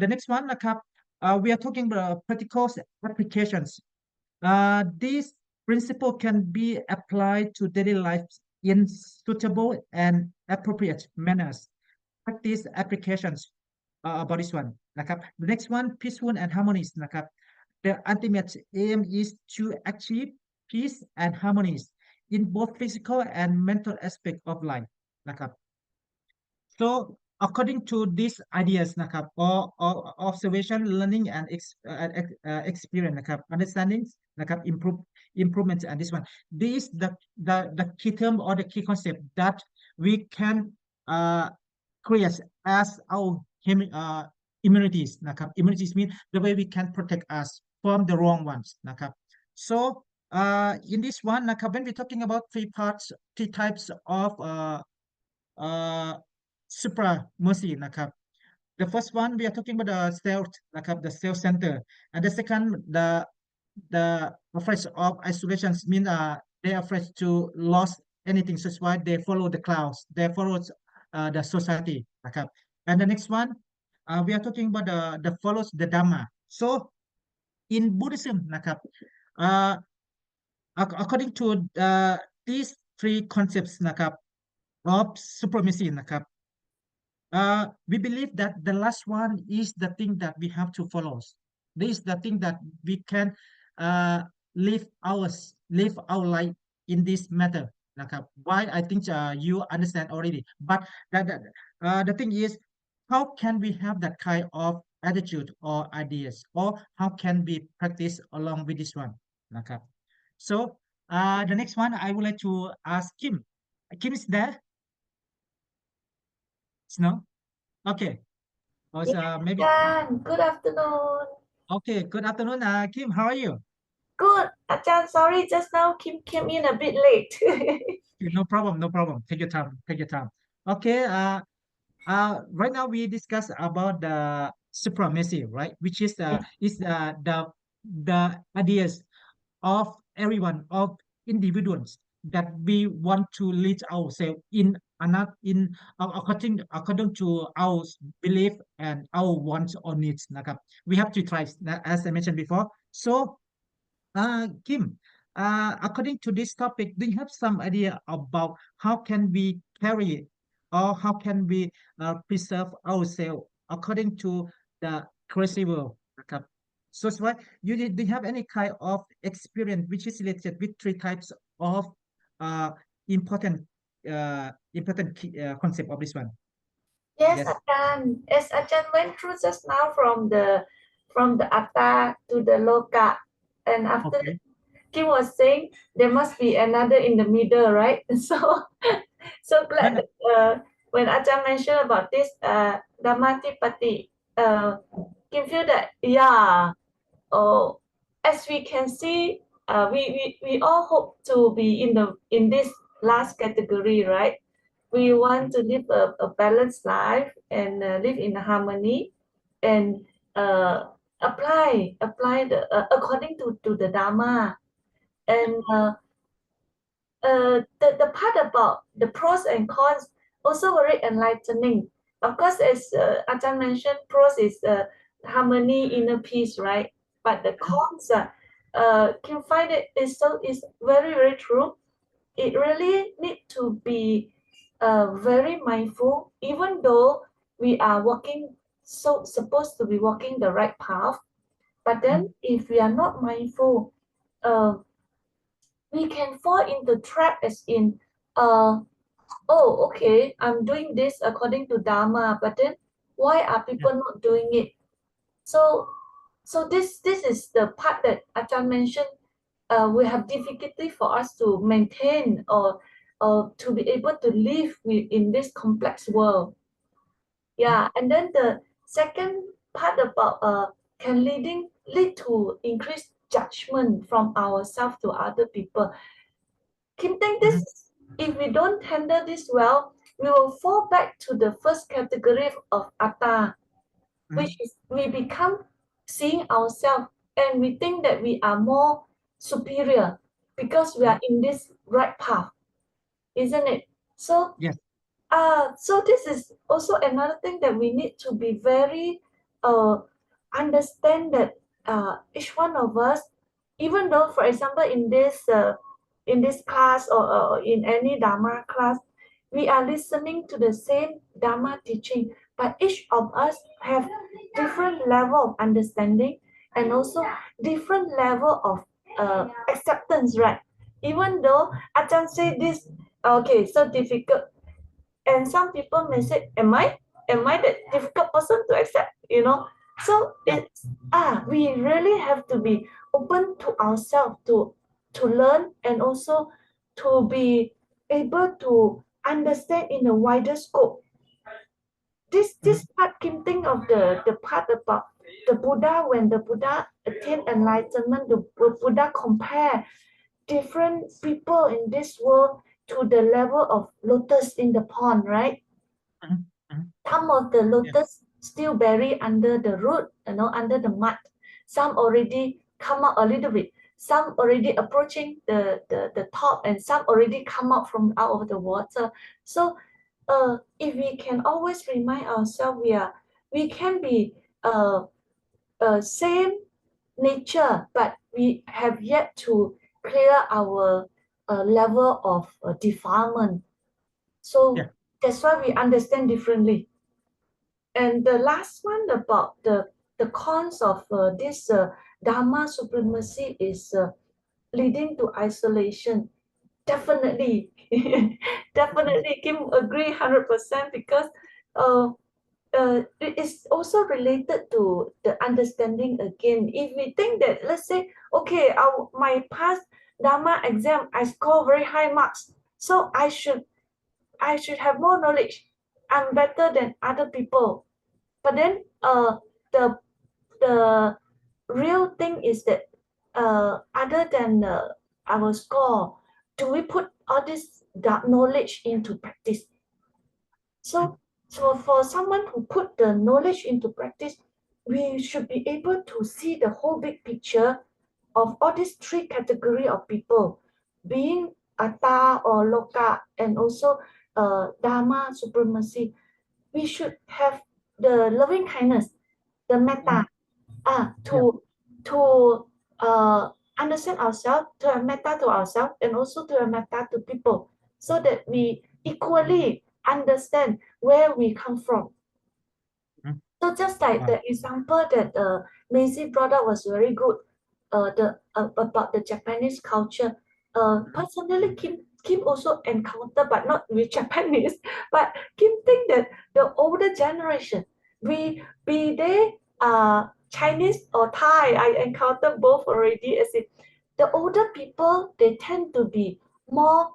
The next one นะครับ we are talking about practical applications. These principle can be applied to daily life in suitable and appropriate manners. Practice applications about this one นะครับ the next one, peaceful and harmonious นะครับ the ultimate aim is to achieve peace and harmony in both physical and mental aspect of life นะครับ so according to these ideas นะครับ or observation learning and experience นะครับ understandings นะครับ improvement and this one these the key term or the key concept that we can create as our immunities นะครับ immunities mean the way we can protect us from the wrong ones นะครับ so in this one นะครับ when we're talking about three types of supremacy นะครับ the first one we are talking about the self นะครับ the self center and the second the afraid of isolation mean they are afraid to lose anything so that's why they follow the crowds they follow the society นะครับ and the next one we are talking about the follows the Dhamma so in Buddhism นะครับ according to these three concepts นะครับ of supremacy นะครับ we believe that the last one is the thing that we have to follow. This is the thing that we can live our life in this matter. นะครับ Why I think you understand already. But the thing is, how can we have that kind of attitude or ideas, or how can we practice along with this one? นะครับ So the next one I would like to ask Kim. Kim is there? No? Okay. Maybe. Ajahn, good afternoon. Okay. Good afternoon, Kim. How are you? Good. Ajahn, sorry, just now Kim came in a bit late. No problem. No problem. Take your time. Take your time. Okay. Right now we discuss about the supremacy, right? Which is the ideas of everyone, of individuals that we want to lead ourselves in another according to our belief and our wants or needs นะครับ we have to try as I mentioned before so Kim according to this topic do you have some idea about how can we carry or how can we preserve ourselves according to the crazy world นะครับ so it's why do you have any kind of experience which is related with three types of important concept of this one? Yes, Yes. Ajahn. As Ajahn went through just now from the atta to the loka, and after Okay. Kim was saying there must be another in the middle, right? So glad that, when Ajahn mentioned about this Dhammatipati, Kim feel that as we can see, we all hope to be in this last category, right? We want to live a balanced life and live in harmony and apply the according to the Dharma. And the part about the pros and cons also very enlightening. Of course, as Ajahn mentioned, pros is harmony, inner peace, right? But the cons, can find it is very, very true. It really need to be very mindful, even though we are supposed to be walking the right path. But then if we are not mindful, we can fall into trap as in, oh, okay, I'm doing this according to Dharma, but then why are people not doing it? So this is the part that Ajahn mentioned. We have difficulty for us to maintain or to be able to live in this complex world. Yeah, and then the second part about can lead to increased judgment from ourselves to other people. Kim think this, if we don't handle this well, we will fall back to the first category of atta, which is we become seeing ourselves and we think that we are more superior because we are in this right path, isn't it? So yes. So this is also another thing that we need to be very understand that each one of us, even though, for example, in this class or in any Dharma class, we are listening to the same Dharma teaching, but each of us have different level of understanding and also different level of acceptance, right? Even though Ajahn say this, okay, so difficult, and some people may say, am I am I that difficult person to accept, you know? So it's we really have to be open to ourselves to learn and also to be able to understand in a wider scope. This part Kim think of the part about the Buddha. When the Buddha attained enlightenment, the Buddha compare different people in this world to the level of lotus in the pond, right? Some of the lotus still buried under the root, under the mud. Some already come out a little bit. Some already approaching the top, and some already come out from out of the water. So if we can always remind ourselves we can be same nature, but we have yet to clear our level of defilement. So that's why we understand differently. And the last one about the cons of this Dhamma supremacy is leading to isolation. Definitely, definitely, Kim agree 100% because it is also related to the understanding again. If we think that, let's say, okay, my past Dhamma exam, I score very high marks, so I should have more knowledge. I'm better than other people. But then the real thing is that other than our score, do we put all this knowledge into practice? So for someone who put the knowledge into practice, we should be able to see the whole big picture of all these three category of people, being atta or loka, and also Dharma supremacy. We should have the loving kindness, the metta, to understand ourselves, to have metta to ourselves, and also to have metta to people, so that we equally understand where we come from. So just like the example that Maisie brought up was very good, about the Japanese culture. Personally, Kim also encountered, but not with Japanese, but Kim think that the older generation, be they Chinese or Thai, I encountered both already. As in, the older people, they tend to be more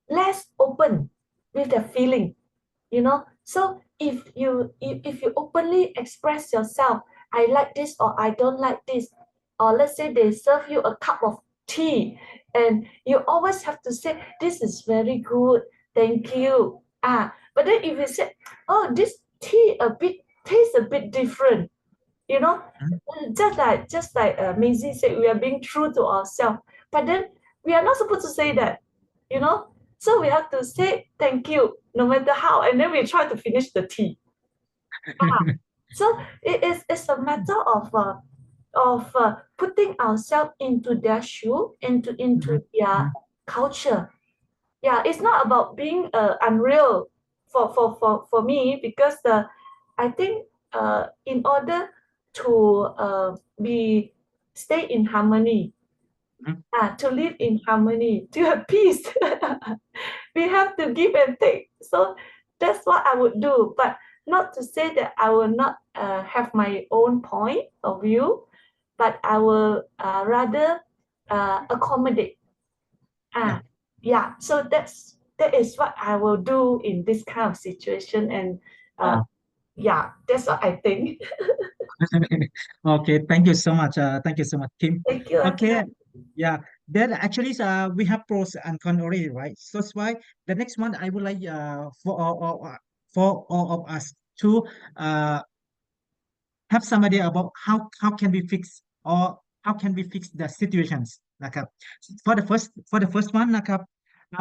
less open with their feeling, So if you openly express yourself, I like this or I don't like this, or let's say they serve you a cup of tea, and you always have to say, this is very good, thank you. But then if you say, oh, this tea tastes a bit different, just like Maisie said, we are being true to ourselves. But then we are not supposed to say that, So we have to say thank you no matter how, and then we try to finish the tea. So it's a matter of putting ourselves into their shoe, into their culture. Yeah, it's not about being unreal for me, because I think in order to stay in harmony, to live in harmony, to have peace, we have to give and take. So that's what I would do, but not to say that I will not have my own point of view, but I will rather accommodate. So that is what I will do in this kind of situation, and that's what I think. Okay, thank you so much. Thank you so much, Kim. Thank you. Okay, yeah. Then actually, we have pros and cons already, right? So that's why the next one I would like for all of us to have some idea about how can we fix, or how can we fix the situations. Nakap. For the first one, nakap.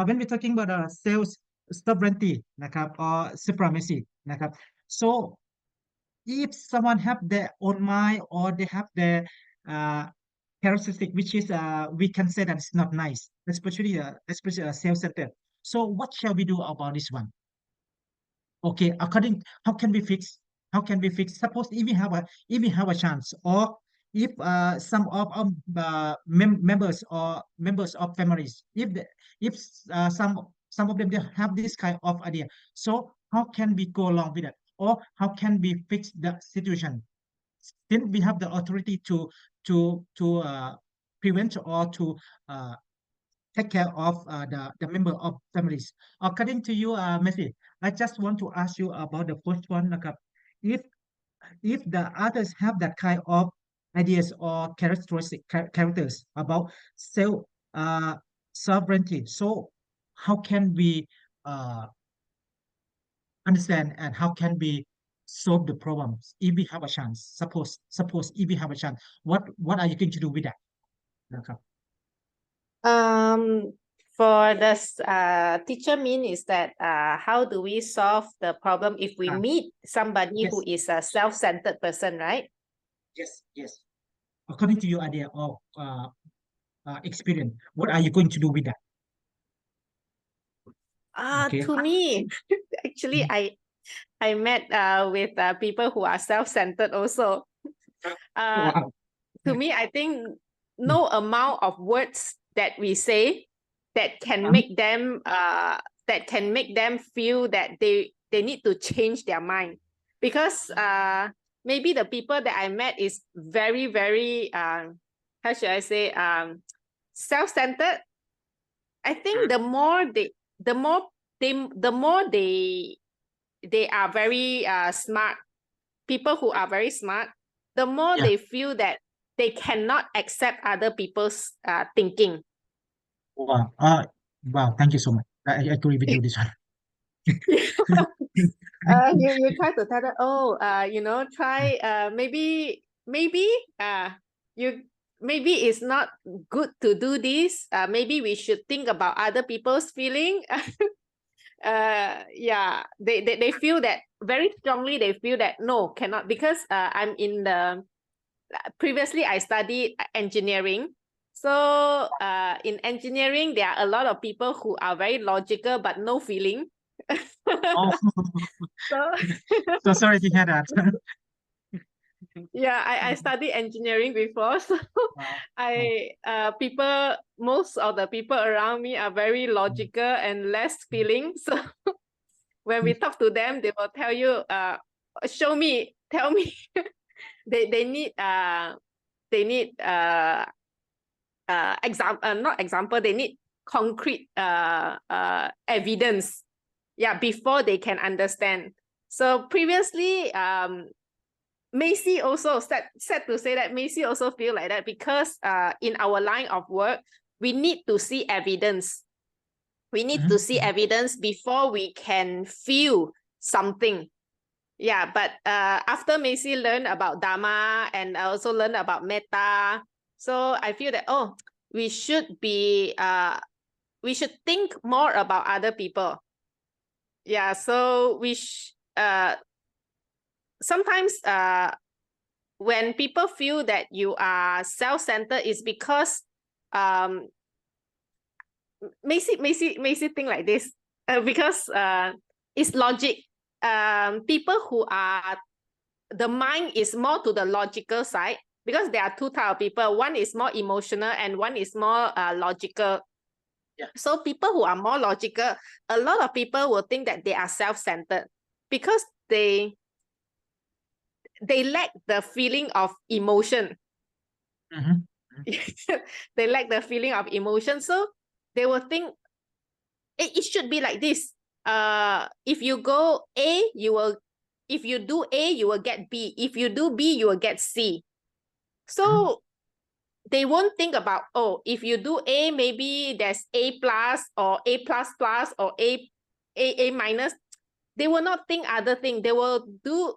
When we're talking about sales sovereignty, nakap, or supremacy, nakap. So if someone have their own mind, or they have their characteristic, which is we can say that it's not nice, especially self-centered. So what shall we do about this one? Okay, how can we fix? How can we fix? Suppose if we have a chance, or if some of members of families, if some of them they have this kind of idea, so how can we go along with it, or how can we fix the situation? Since we have the authority to prevent or to take care of the member of families. According to you, Messi, I just want to ask you about the first one. If if the others have that kind of ideas or characters about self uh, sovereignty, so how can we uh, understand and how can we solve the problems if we have a chance? Suppose if we have a chance, what are you going to do with that? Okay. For the teacher mean is that how do we solve the problem if we Ah, meet somebody who yes. is a self-centered person, right? Yes. According to your idea or experience, what are you going to do with that? Okay. To me, actually, I met with people who are self-centered also. Wow. To me, I think no amount of words that we say that can make them feel that they need to change their mind, because maybe the people that I met is very, very how should I say, self-centered. I think the more they are very smart, people who are very smart, the more Yeah. they feel that they cannot accept other people's thinking. Wow. Wow. Thank you so much. I agree with you this one. You try to tell them, try maybe it's not good to do this. Maybe we should think about other people's feeling. They feel that very strongly. They feel that no, cannot, because I'm in the previously I studied engineering. So in engineering, there are a lot of people who are very logical but no feeling. Oh, so sorry to hear that. Yeah, I studied engineering before, so Wow. most of the people around me are very logical and less feeling. So when we talk to them, they will tell you, tell me. They need not example, they need concrete evidence, before they can understand. So previously, Macy also said to say that Macy also feel like that, because in our line of work, we need to see evidence. We need to see evidence before we can feel something. Yeah, but after Macy learned about Dhamma and I also learned about Metta, so I feel that we should think more about other people. Yeah, so sometimes when people feel that you are self-centered, is because Macy think like this, because it's logic. People who are, the mind is more to the logical side, because there are two types of people. One is more emotional and one is more logical. Yeah. So people who are more logical, a lot of people will think that they are self-centered, because they lack the feeling of emotion. They lack the feeling of emotion. So they will think it should be like this. If you go A, if you do A, you will get B. If you do B, you will get C. So they won't think about, if you do A, maybe there's A plus or A plus plus or A minus. They will not think other thing. They will do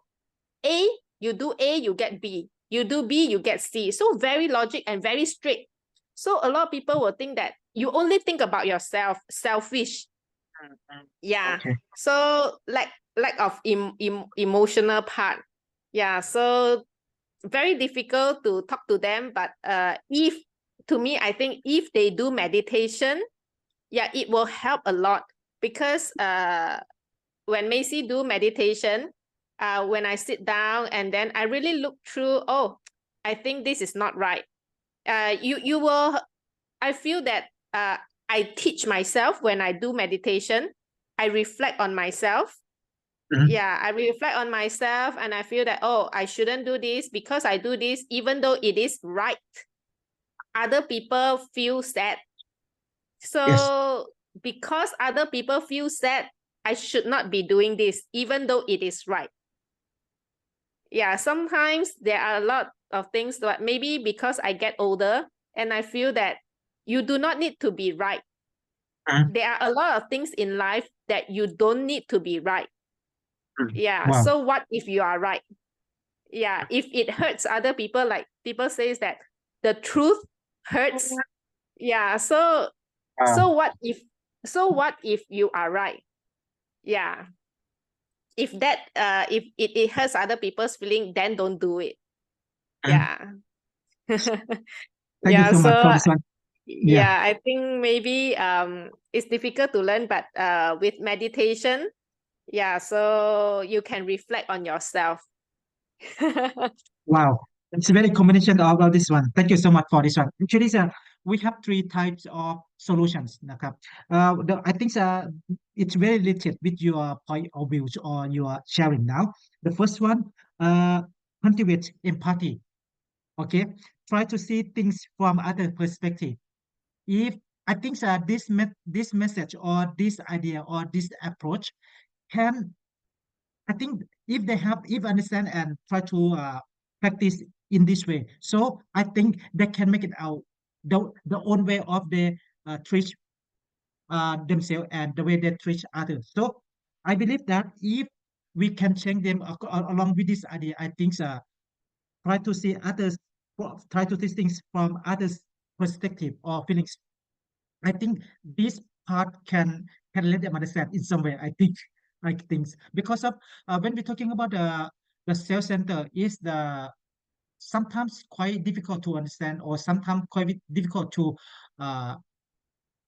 A, you do A, you get B. You do B, you get C. So very logic and very straight. So a lot of people will think that you only think about yourself, selfish. Yeah. Okay. So lack of emotional part. Yeah. So very difficult to talk to them. But to me, I think if they do meditation, it will help a lot, because when Macy do meditation, when I sit down and then I really look through, I think this is not right. You will, I feel that I teach myself when I do meditation. I reflect on myself. Yeah, I reflect on myself and I feel that, oh, I shouldn't do this because I do this, even though it is right. Other people feel sad. So because other people feel sad, I should not be doing this, even though it is right. Yeah, sometimes there are a lot of things that maybe because I get older and I feel that you do not need to be right. There are a lot of things in life that you don't need to be right. Yeah, Wow. so what if you are right? Yeah, if it hurts other people, like people says that the truth hurts. Yeah, so what if you are right? Yeah. If it hurts other people's feeling, then don't do it. Yeah. Thank you Yeah, so much so for this one. yeah, I think maybe it's difficult to learn, but with meditation, yeah, so you can reflect on yourself. Wow, it's a very combination of this one. Thank you so much for this one. Actually, sir, we have three types of solutions. Nakap. I think it's very related with your point of views or your sharing now. The first one, cultivate empathy. Okay, try to see things from other perspective. If I think this message or this idea or this approach can, I think if understand and try to practice in this way, so I think they can make it out the own way of they treat themselves and the way they treat others. So I believe that if we can change them along with this idea, I think try to see others, try to see things from others' perspective or feelings. I think this part can let them understand in some way. I think because of when we're talking about the self center is the sometimes quite difficult to understand or sometimes quite difficult to uh,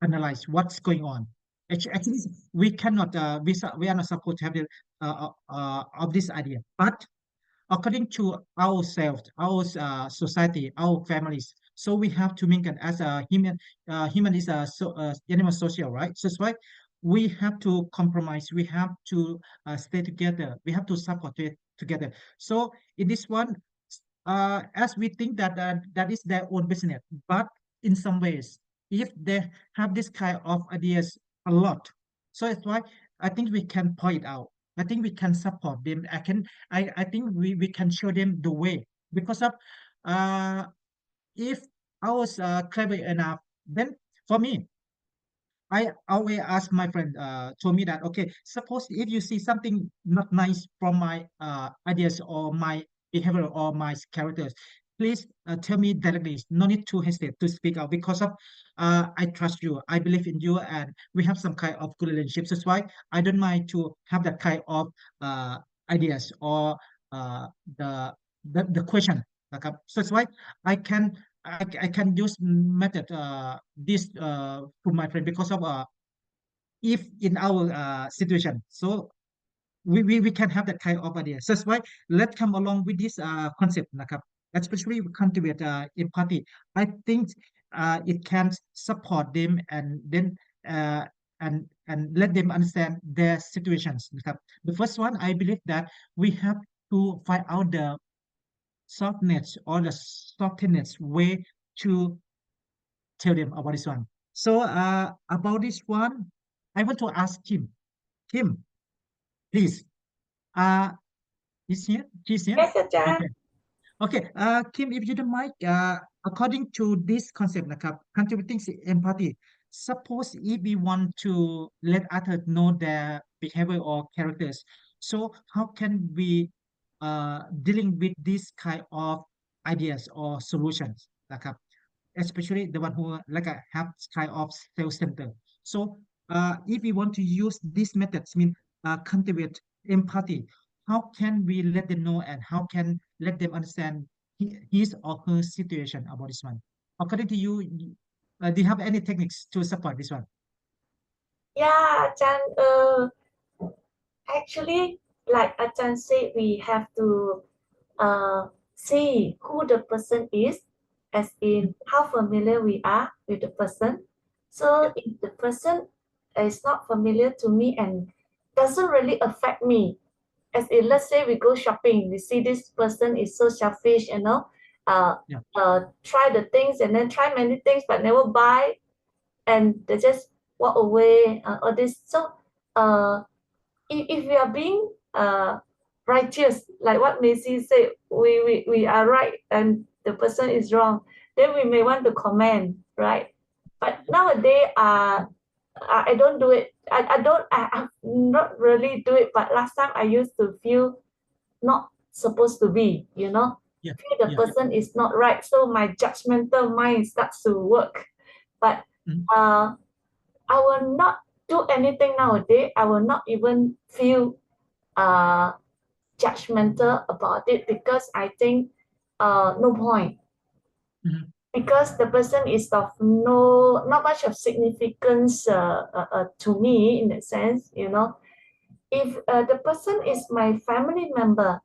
analyze what's going on. Actually, we cannot we are not supposed to have the of this idea, but according to ourselves, our society, our families. So we have to make it as a human. Human is animal social, right? So that's why we have to compromise. We have to stay together. We have to support it together. So in this one, as we think that that is their own business, but in some ways, if they have this kind of ideas a lot, so that's why I think we can point out. I think we can support them. I think we can show them the way because of uh if I was clever enough, then for me, I always ask my friend told me that okay, suppose if you see something not nice from my ideas or my behavior or my characters, please tell me directly. No need to hesitate to speak out because of I trust you, I believe in you, and we have some kind of good relationships. That's why I don't mind to have that kind of uh, ideas or uh, the, the question. So that's why I can I can use method this to my friend because of if in our situation, so we can have that kind of idea. So that's why let's come along with this concept, nakap. Especially cultivate empathy. I think it can support them and then and let them understand their situations. Nakap. The first one, I believe that we have to find out the softness or the softness way to tell them about this one. So about this one, I want to ask Kim. Kim, please. Uh, is here? She's here? Yes, Ajahn. Okay. Okay. Kim, if you don't mind, according to this concept, nakap, contributing empathy. Suppose if we want to let others know their behavior or characters, so how can we dealing with this kind of ideas or solutions, nakap? Especially the one who like have kind of self-center. So if we want to use these methods, mean cultivate empathy, how can we let them know and how can let them understand his or her situation about this one? According to you, do you have any techniques to support this one? Yeah, Ajahn, actually, like Ajahn said, we have to see who the person is, as in how familiar we are with the person. So if the person is not familiar to me and doesn't really affect me, As in, let's say we go shopping, we see this person is so selfish, Yeah. try the things and then try many things but never buy, and they just walk away, all this. So if we are being righteous, like what Macy said, we are right and the person is wrong, then we may want to comment, right? But nowadays, I don't do it. I'm not really do it. But last time I used to feel not supposed to be, Yeah. feel the Yeah. person is not right. So my judgmental mind starts to work. But Mhm. I will not do anything nowadays. I will not even feel judgmental about it, because I think no point. Mhm. Because the person is of not much of significance to me, in that sense, if the person is my family member,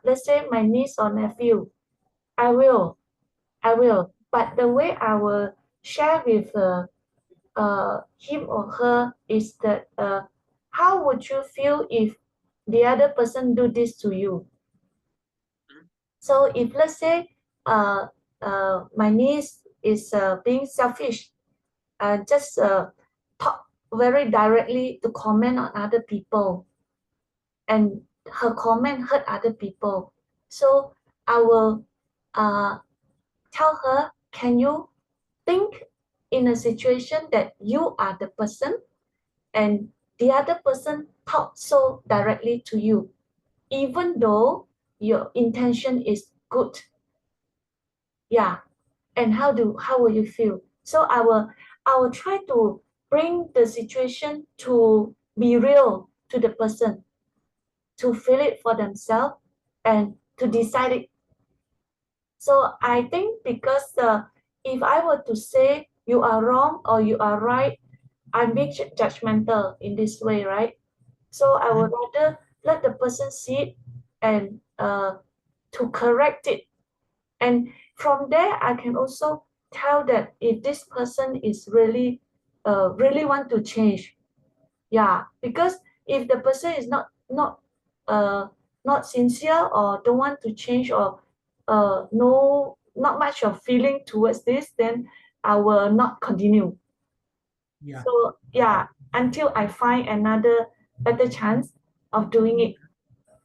let's say my niece or nephew, I will, but the way I will share with him or her is that how would you feel if the other person do this to you? So if, let's say, my niece is being selfish, just talk very directly to comment on other people, and her comment hurt other people. So I will tell her, can you think in a situation that you are the person and the other person talk so directly to you, even though your intention is good? Yeah. And how will you feel? So I will try to bring the situation to be real to the person, to feel it for themselves and to decide it. So I think, because if I were to say you are wrong or you are right, I'm being judgmental in this way, right? So I would rather let the person see it and to correct it. And from there, I can also tell that if this person is really want to change. Yeah, because if the person is not sincere or don't want to change, or no, not much of feeling towards this, then I will not continue. Yeah. So yeah, until I find another better chance of doing it.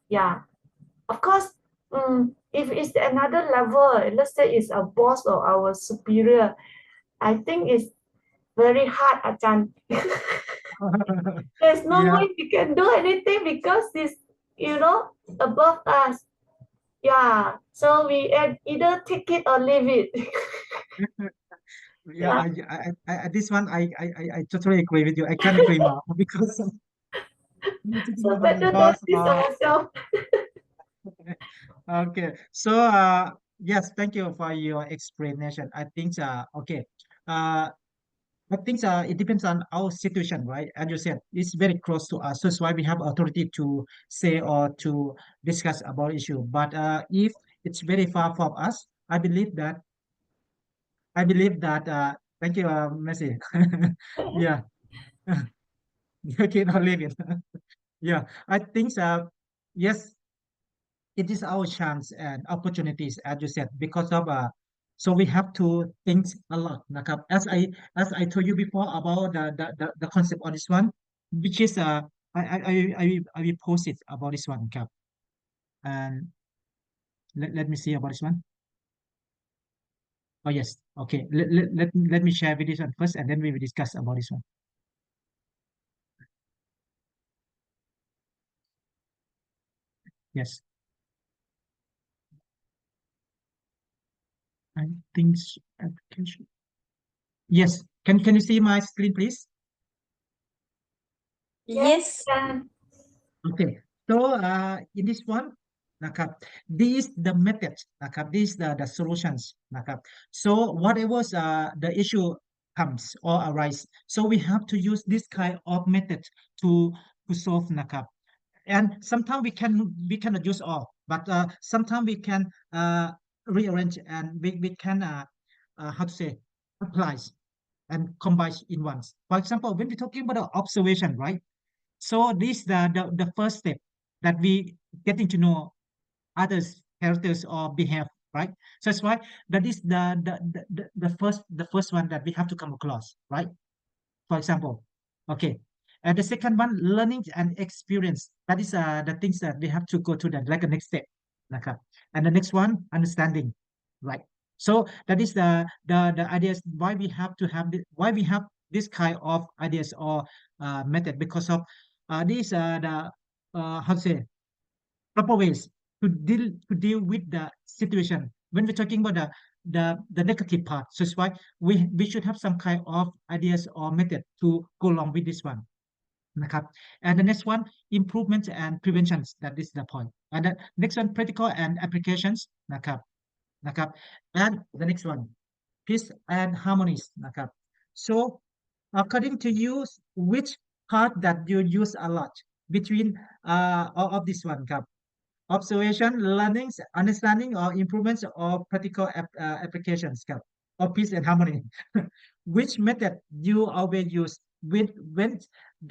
Yeah, of course. If it's another level, let's say it's a boss or our superior, I think it's very hard, Ajahn. There's no Yeah. way we can do anything because it's, above us. Yeah, so we either take it or leave it. Yeah. Yeah. This one, I totally agree with you. I can't agree more because we're talking So about the better boss. don't diss ourselves. Okay. So, yes, thank you for your explanation. I think, okay. I think it depends on our situation, right? As you said, it's very close to us. So that's why we have authority to say or to discuss about issue. But if it's very far from us, I believe that thank you, Messi. Yeah. You cannot leave it. Yeah. I think yes, it is our chance and opportunities, as you said, because of so we have to think a lot. Nakap. As I told you before about the concept of this one, which is I will post it about this one, Cap. And let me see about this one. Oh yes, okay. Let me share with this one first, and then we will discuss about this one. Yes, I think application. Yes, can you see my screen, please? Yes. And Okay. So in this one, nakap, this the method, nakap, this the solutions, nakap. So whatever the issue comes or arise, so we have to use this kind of method to solve, nakap. And sometimes we cannot use all, but sometimes we can rearrange, and we can how to say, apply and combine in once. For example, when we're talking about the observation, right? So this the first step. that we getting to know others' characters or behave, right? So that's why that is the first one that we have to come across, right? For example, okay. And the second one, learning and experience. That is the things that we have to go to the like the next step. Okay. And the next one, understanding, right? So that is the ideas why we have to have why we have this kind of ideas or method, because of these the how to say proper ways to deal with the situation when we're talking about the negative part. So it's why we should have some kind of ideas or method to go along with this one.นะครับ. And the next one, improvement and preventions. That is the point. And the next one, practical and applications. นะครับ. And the next one, peace and harmonies. นะครับ. So according to you, which part that you use a lot between all of this one? ครับ observation, learnings, understanding, or improvements, or practical applications, ครับ or peace and harmony. Which method you always use when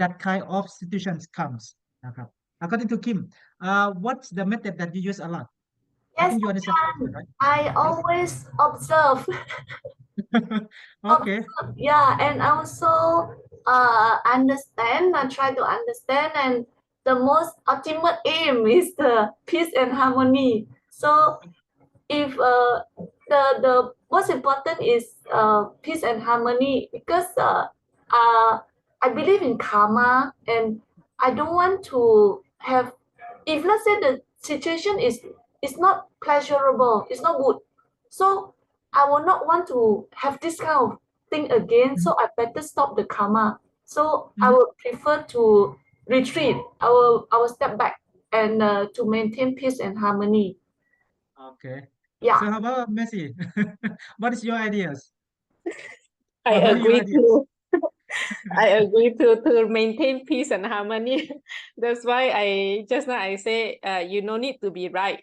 that kind of situations comes, นะครับ according to Kim, what's the method that you use a lot? I Yes, think you understand the question, right? I always observe. Okay. Yeah, and also understand. I try to understand, and the most ultimate aim is the peace and harmony. So if the most important is peace and harmony, because I believe in karma, and I don't want to have, if let's say the situation is not pleasurable, it's not good, so I will not want to have this kind of thing again. So I better stop the karma. So I would prefer to retreat. I will step back and to maintain peace and harmony. Okay. Yeah. So how about Messi? What is your ideas? I What are your agree ideas? to I agree to maintain peace and harmony. That's why I just now I say you no need to be right.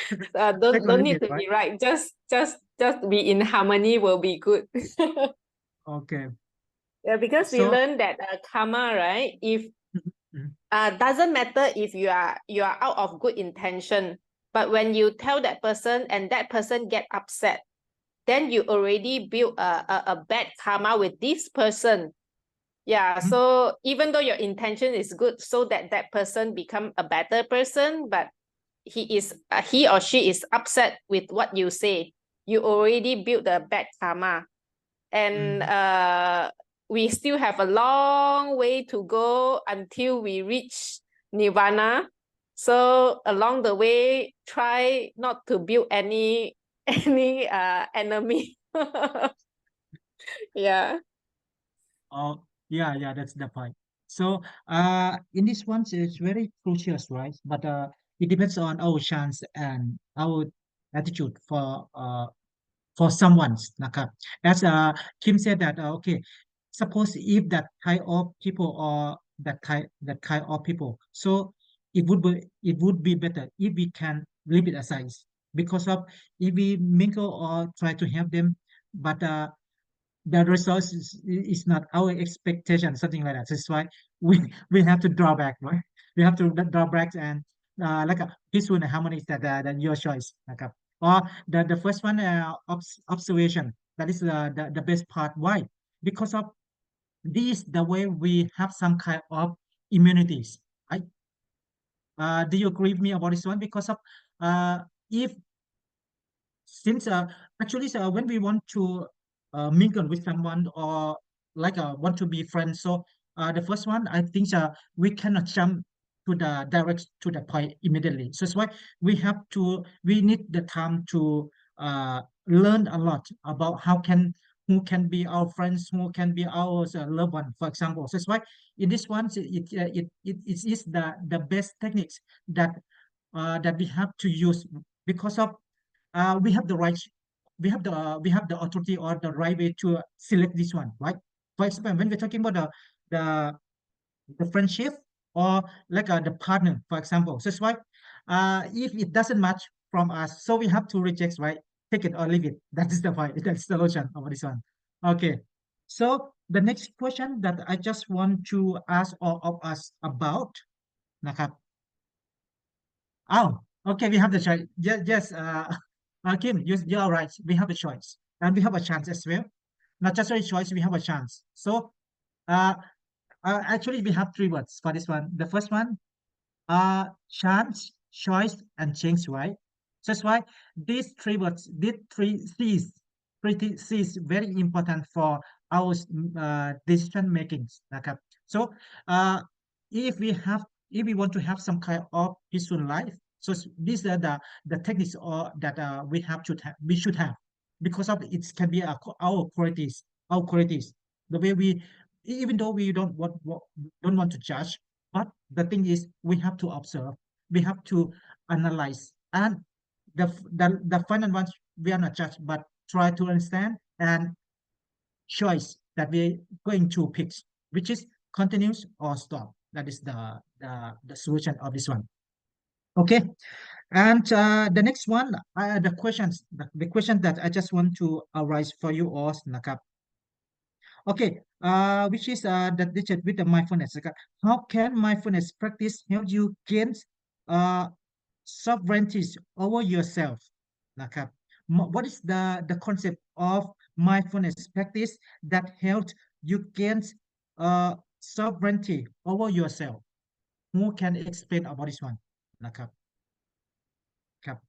Take a Don't need limit, to right? be right. Just be in harmony will be good. Okay. Yeah, because we So learned that karma, right? If Mhm. doesn't matter if you are out of good intention, but when you tell that person and that person get upset, then you already build a bad karma with this person. Yeah, Mhm. so even though your intention is good, so that that person become a better person, but he or she is upset with what you say, you already built a bad karma. And we still have a long way to go until we reach nirvana. So along the way, try not to build any enemy. Yeah. Oh, yeah, that's the point. So, in this one, it's very crucial, right? But it depends on our chance and our attitude for someone's, นะครับ. As Kim said that, okay, suppose if that kind of people or that kind of people, so it would be better if we can leave it aside, because of if we mingle or try to help them, but the resource is not our expectation, something like that. That's why we have to draw back, right? We have to draw back and like a peaceful and harmony is that your choice. นะครับ or the first one, observation. That is the best part. Why? Because of this, the way we have some kind of immunities. Right? Do you agree with me about this one? Because of if since actually when we want to mingle with someone or like want to be friends, so the first one I think we cannot jump to the direct to the point immediately. So that's why we need the time to learn a lot about who can be our friends, who can be our loved one, for example. So that's why in this one it is the best techniques that we have to use, because of we have the right, we have the authority or the right way to select this one, right? For example, when we're talking about the the friendship or like the partner, for example. So that's why if it doesn't match from us, so we have to reject, right? Take it or leave it. That is the point. That's the solution of this one. Okay. So the next question that I just want to ask all of us about, นะครับ Oh, okay, we have the choice. Yes, yes, Kim, you're right. We have a choice, and we have a chance as well. Not just a choice, we have a chance. So, uh, actually, we have three words for this one. The first one, chance, choice, and change, right? So that's why these three words, these three C's, very important for our decision makings. นะครับ So, uh, if we have, if we want to have some kind of peaceful life, so these are the techniques or that we should have, because of it can be our qualities, the way we, even though we don't want to judge, but the thing is, we have to observe, we have to analyze, and the final ones, we are not judge, but try to understand and choice that we're going to pick, which is continuous or stop. That is the solution of this one. Okay, and the next one, the question that I just want to arise for you all, Nakap. Okay, which is the digit with the mindfulness. How can mindfulness practice help you gain uh, sovereignty over yourself? Nakap. What is the concept of mindfulness practice that helps you gain sovereignty over yourself? Who can explain about this one? Nakap. Kap.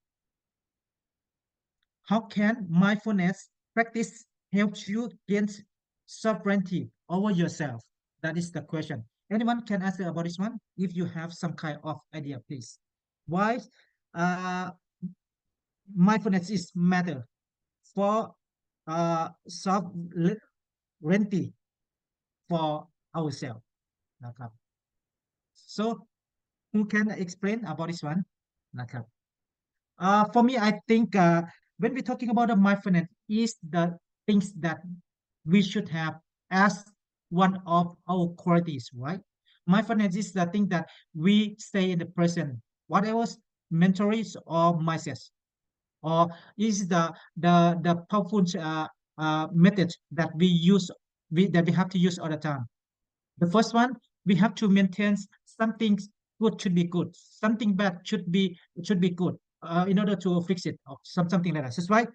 How can mindfulness practice help you gain sovereignty over yourself? That is the question. Anyone can answer about this one if you have some kind of idea, please. Why uh, mindfulness is matter for sovereignty for ourselves? Nakap. So, who can explain about this one? Nakap. For me, I think when we're talking about the mindfulness, is the things that we should have as one of our qualities, right? Mindfulness is the thing that we stay in the present, whatever mentally or mindset, or is the powerful method that we use, that we have to use all the time. The first one, we have to maintain something good should be good, something bad should be good, in order to fix it, or something like that. That's why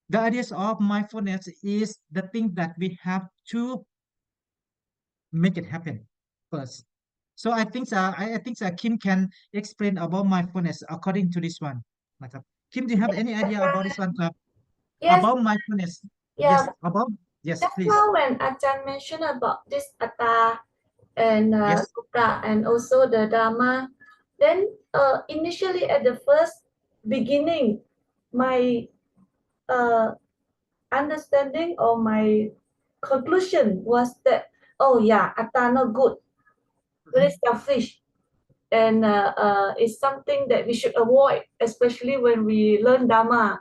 the ideas of mindfulness is the thing that we have to make it happen first. So I think Kim can explain about mindfulness according to this one.นะครับ. Kim, do you have any idea about this one? Yes, About mindfulness? yeah. Yes, about, yes, Just please. now when Ajahn mentioned about this Atta and Yes. Gupta and also the Dhamma, then initially at the first beginning, my understanding or my conclusion was that, oh yeah, Atta not good, very selfish, and it's something that we should avoid, especially when we learn Dhamma.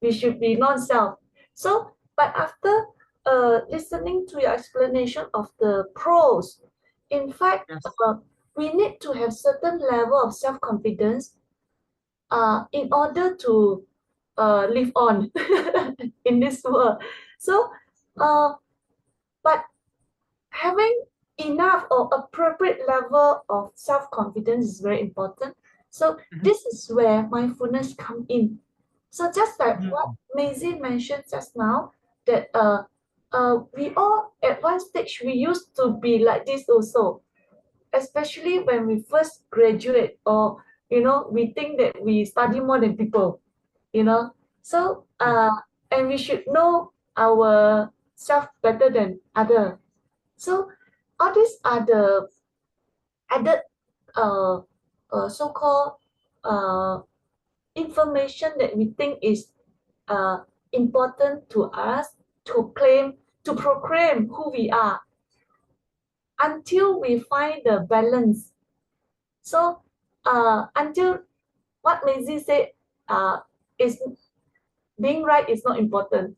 We should be non-self. So, but after listening to your explanation of the pros, in fact, Yes. We need to have certain level of self-confidence in order to live on in this world. So, but having enough or appropriate level of self-confidence is very important. So this is where mindfulness come in. So just like what Maisie mentioned just now, that we all at one stage we used to be like this also, especially when we first graduate, or we think that we study more than people, so and we should know our self better than other. So all these are the added so-called information that we think is important to us to proclaim who we are until we find the balance. So until what Maisie said, is being right is not important.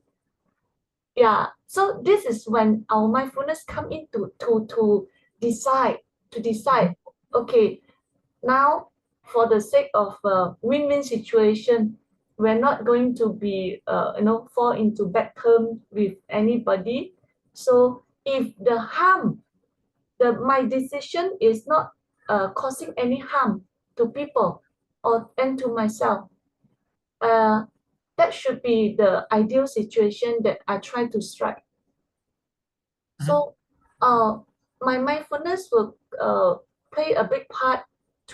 Yeah, so this is when our mindfulness come in to decide. Okay, now for the sake of win-win situation, we're not going to be fall into bad terms with anybody. So if the harm, my decision is not causing any harm to people and to myself. That should be the ideal situation that I try to strike. So my mindfulness will play a big part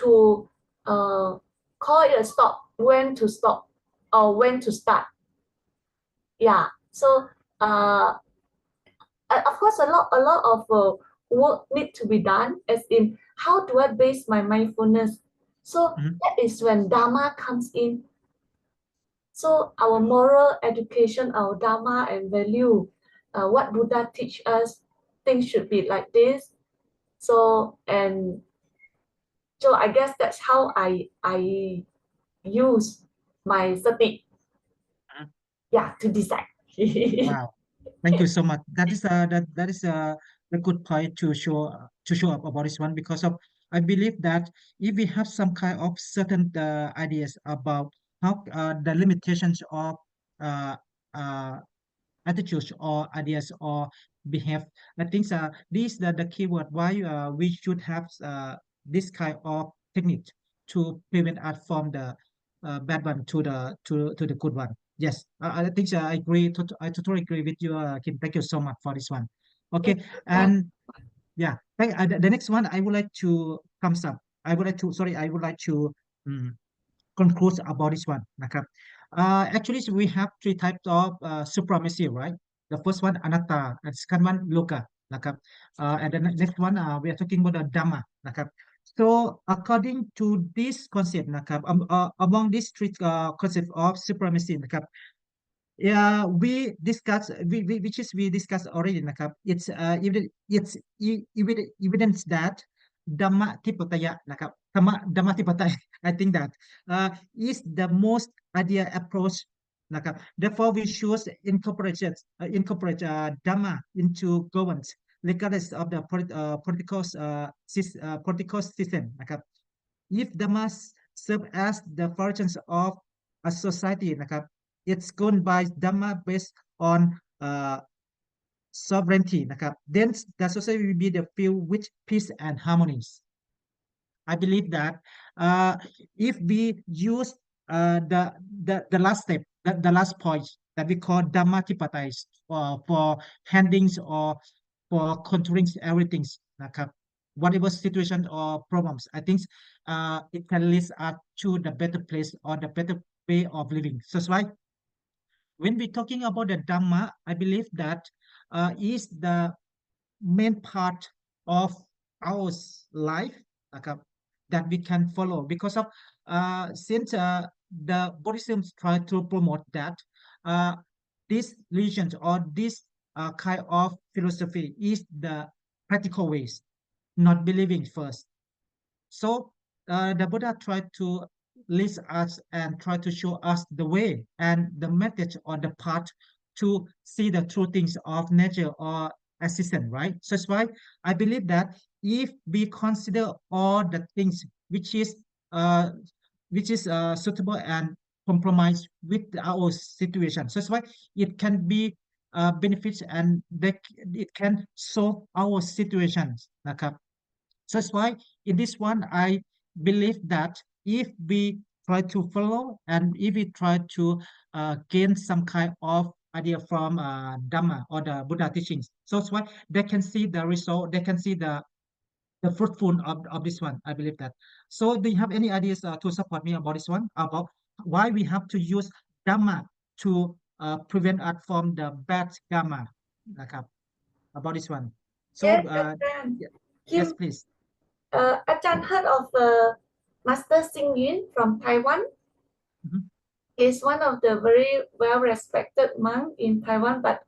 to call it a stop, when to stop or when to start. Yeah. So of course, a lot of work need to be done, as in how do I base my mindfulness? So that is when Dhamma comes in. So our moral education, our Dhamma and value, what Buddha teach us, things should be like this. So I guess that's how I use my sati, to decide. Wow, thank you so much. That is a good point to show up about this one, because of I believe that if we have some kind of certain ideas about how the limitations of uh, uh, attitudes or ideas or behave, I think these are the keyword why we should have this kind of technique to prevent us from the bad one to the good one. Yes, I think I agree. I totally agree with you, Kim. Thank you so much for this one. Okay, and yeah, the next one I would like to comes up. I would like to um, conclude about this one.นะครับ. Actually, so we have three types of supremacy, right? The first one, anatta, and second one, loka, นะครับ. And the next one, we are talking about the dhamma, นะครับ. So, according to this concept, นะครับ, among these three concepts of supremacy, นะครับ, yeah, we discussed already, นะครับ. It's evidence that Dhamma Tipataya, นะครับ Dhamma Tipataya, I think that is the most ideal approach, นะครับ. Therefore, we should incorporate Dhamma into governance, regardless of the political system, นะครับ. If Dhamma serve as the foundations of a society, นะครับ, it's governed by Dhamma based on sovereignty, นะครับ, then the society will be the filled with peace and harmonies. I believe that if we use the last step, the last point that we call Dhamma Tipataya for handling or for controlling everything, นะครับ, whatever situation or problems, I think it can lead us to the better place or the better way of living. So that's why when we're talking about the Dhamma, I believe that is the main part of our life, นะครับ that we can follow, because of since the Buddhism try to promote that this religion or this kind of philosophy is the practical ways, not believing first. So the Buddha tried to lead us and try to show us the way and the method or the path to see the true things of nature or existence, right? So that's why I believe that if we consider all the things which is suitable and compromise with our situation, so that's why it can be benefits and it can solve our situations, นะครับ. So that's why in this one, I believe that if we try to follow and if we try to gain some kind of idea from Dhamma or the Buddha teachings, so that's why they can see the result, they can see the fruitful of this one. I believe that. So do you have any ideas to support me about this one, about why we have to use Dhamma to prevent us from the bad karma, นะครับ, about this one? So Yes, Ajahn. yes, Kim, please. Ajahn heard of Master Xing Yun from Taiwan. He's one of the very well-respected monk in Taiwan, but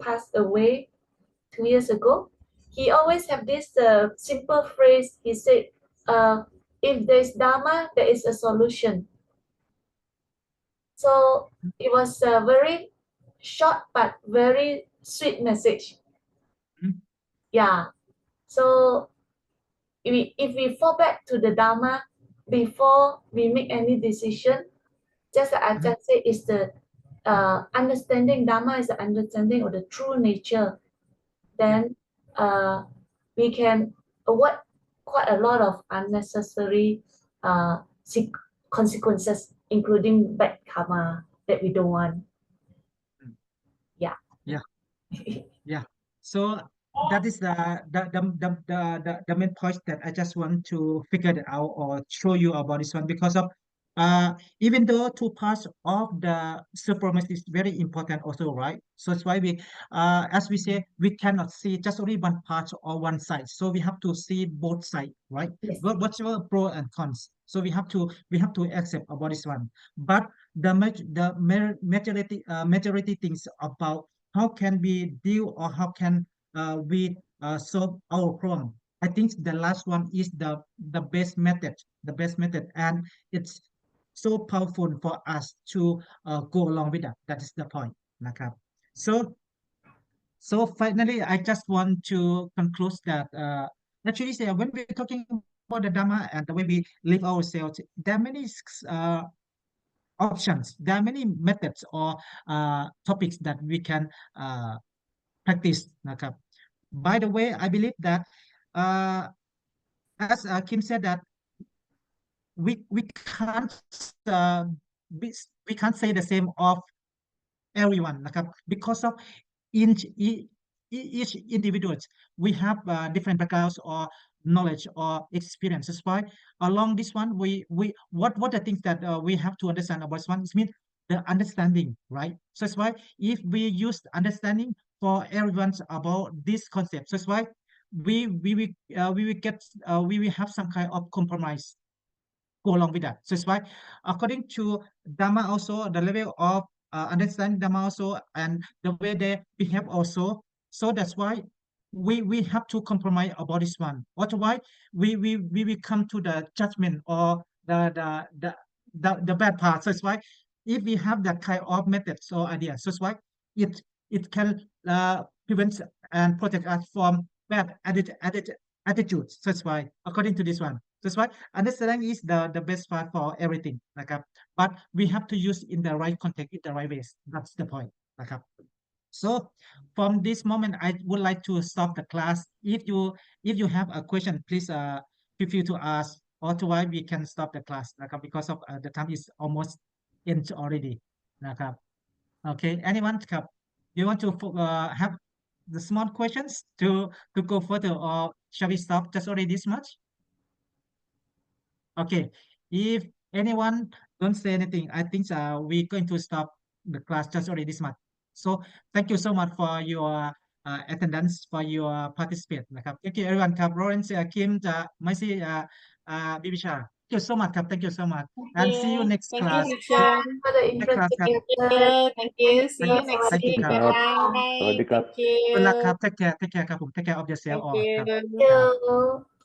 passed away 2 years ago. He always have this simple phrase. He said, if there's Dharma, there is a solution. So it was a very short but very sweet message. Yeah. So if we fall back to the Dharma before we make any decision, just as Ajahn said, is the understanding Dharma is the understanding of the true nature. Then we can avoid quite a lot of unnecessary consequences, including bad karma that we don't want. Yeah. Yeah. Yeah. So that is the main point that I just want to figure it out or show you about this one, because of even though two parts of the supremacy is very important also, right? So it's why we as we say, we cannot see just only one part or one side. So we have to see both sides, right? Yes. Whatever pro and cons. So we have to accept about this one. But majority things about how can we deal or how can we solve our problem. I think the last one is the best method, and it's so powerful for us to go along with that. That is the point. นะครับ so finally, I just want to conclude that actually, when we're talking about the Dhamma and the way we live ourselves, there are many options. There are many methods or topics that we can practice. นะครับ By the way, I believe that as Kim said that we can't uh, we can't say the same of everyone, นะครับ because of each individuals, we have different backgrounds or knowledge or experiences. Why along this one, what the things that we have to understand about this one is mean the understanding, right? So that's why if we use understanding for everyone's about this concept, so that's why we will get we will have some kind of compromise go along with that. So it's why, according to Dhamma, also the level of understanding Dhamma also, and the way they behave also. So that's why we have to compromise about this one. Otherwise, we will come to the judgment or the bad part. So it's why if we have that kind of methods or ideas, so it's why it can prevent and protect us from bad attitudes. So that's why, according to this one. That's why understanding is the best part for everything, นะครับ but we have to use in the right context, in the right ways. That's the point, นะครับ so from this moment, I would like to stop the class. If you have a question, please feel free to ask. Otherwise, we can stop the class, นะครับ because of the time is almost end already, นะครับ okay, anyone ครับ you want to have the small questions to go further, or shall we stop just already this much? Okay, if anyone don't say anything, I think we're going to stop the class just already this month. So thank you so much for your attendance, for your participate นะครับ Thank you everyone ครับ Lawrence, Kim, Mercy, Bibisha. Thank you so much ครับ Thank you so much, and see you next Thank class. you, teacher. For the Next class ครับ Thank you. Thank you. See you next Thank you week. ครับ Bye. สวัสดีครับ Thank you. Good luck ครับ Take care ครับผม Take care of yourself Thank all ครับ you. you.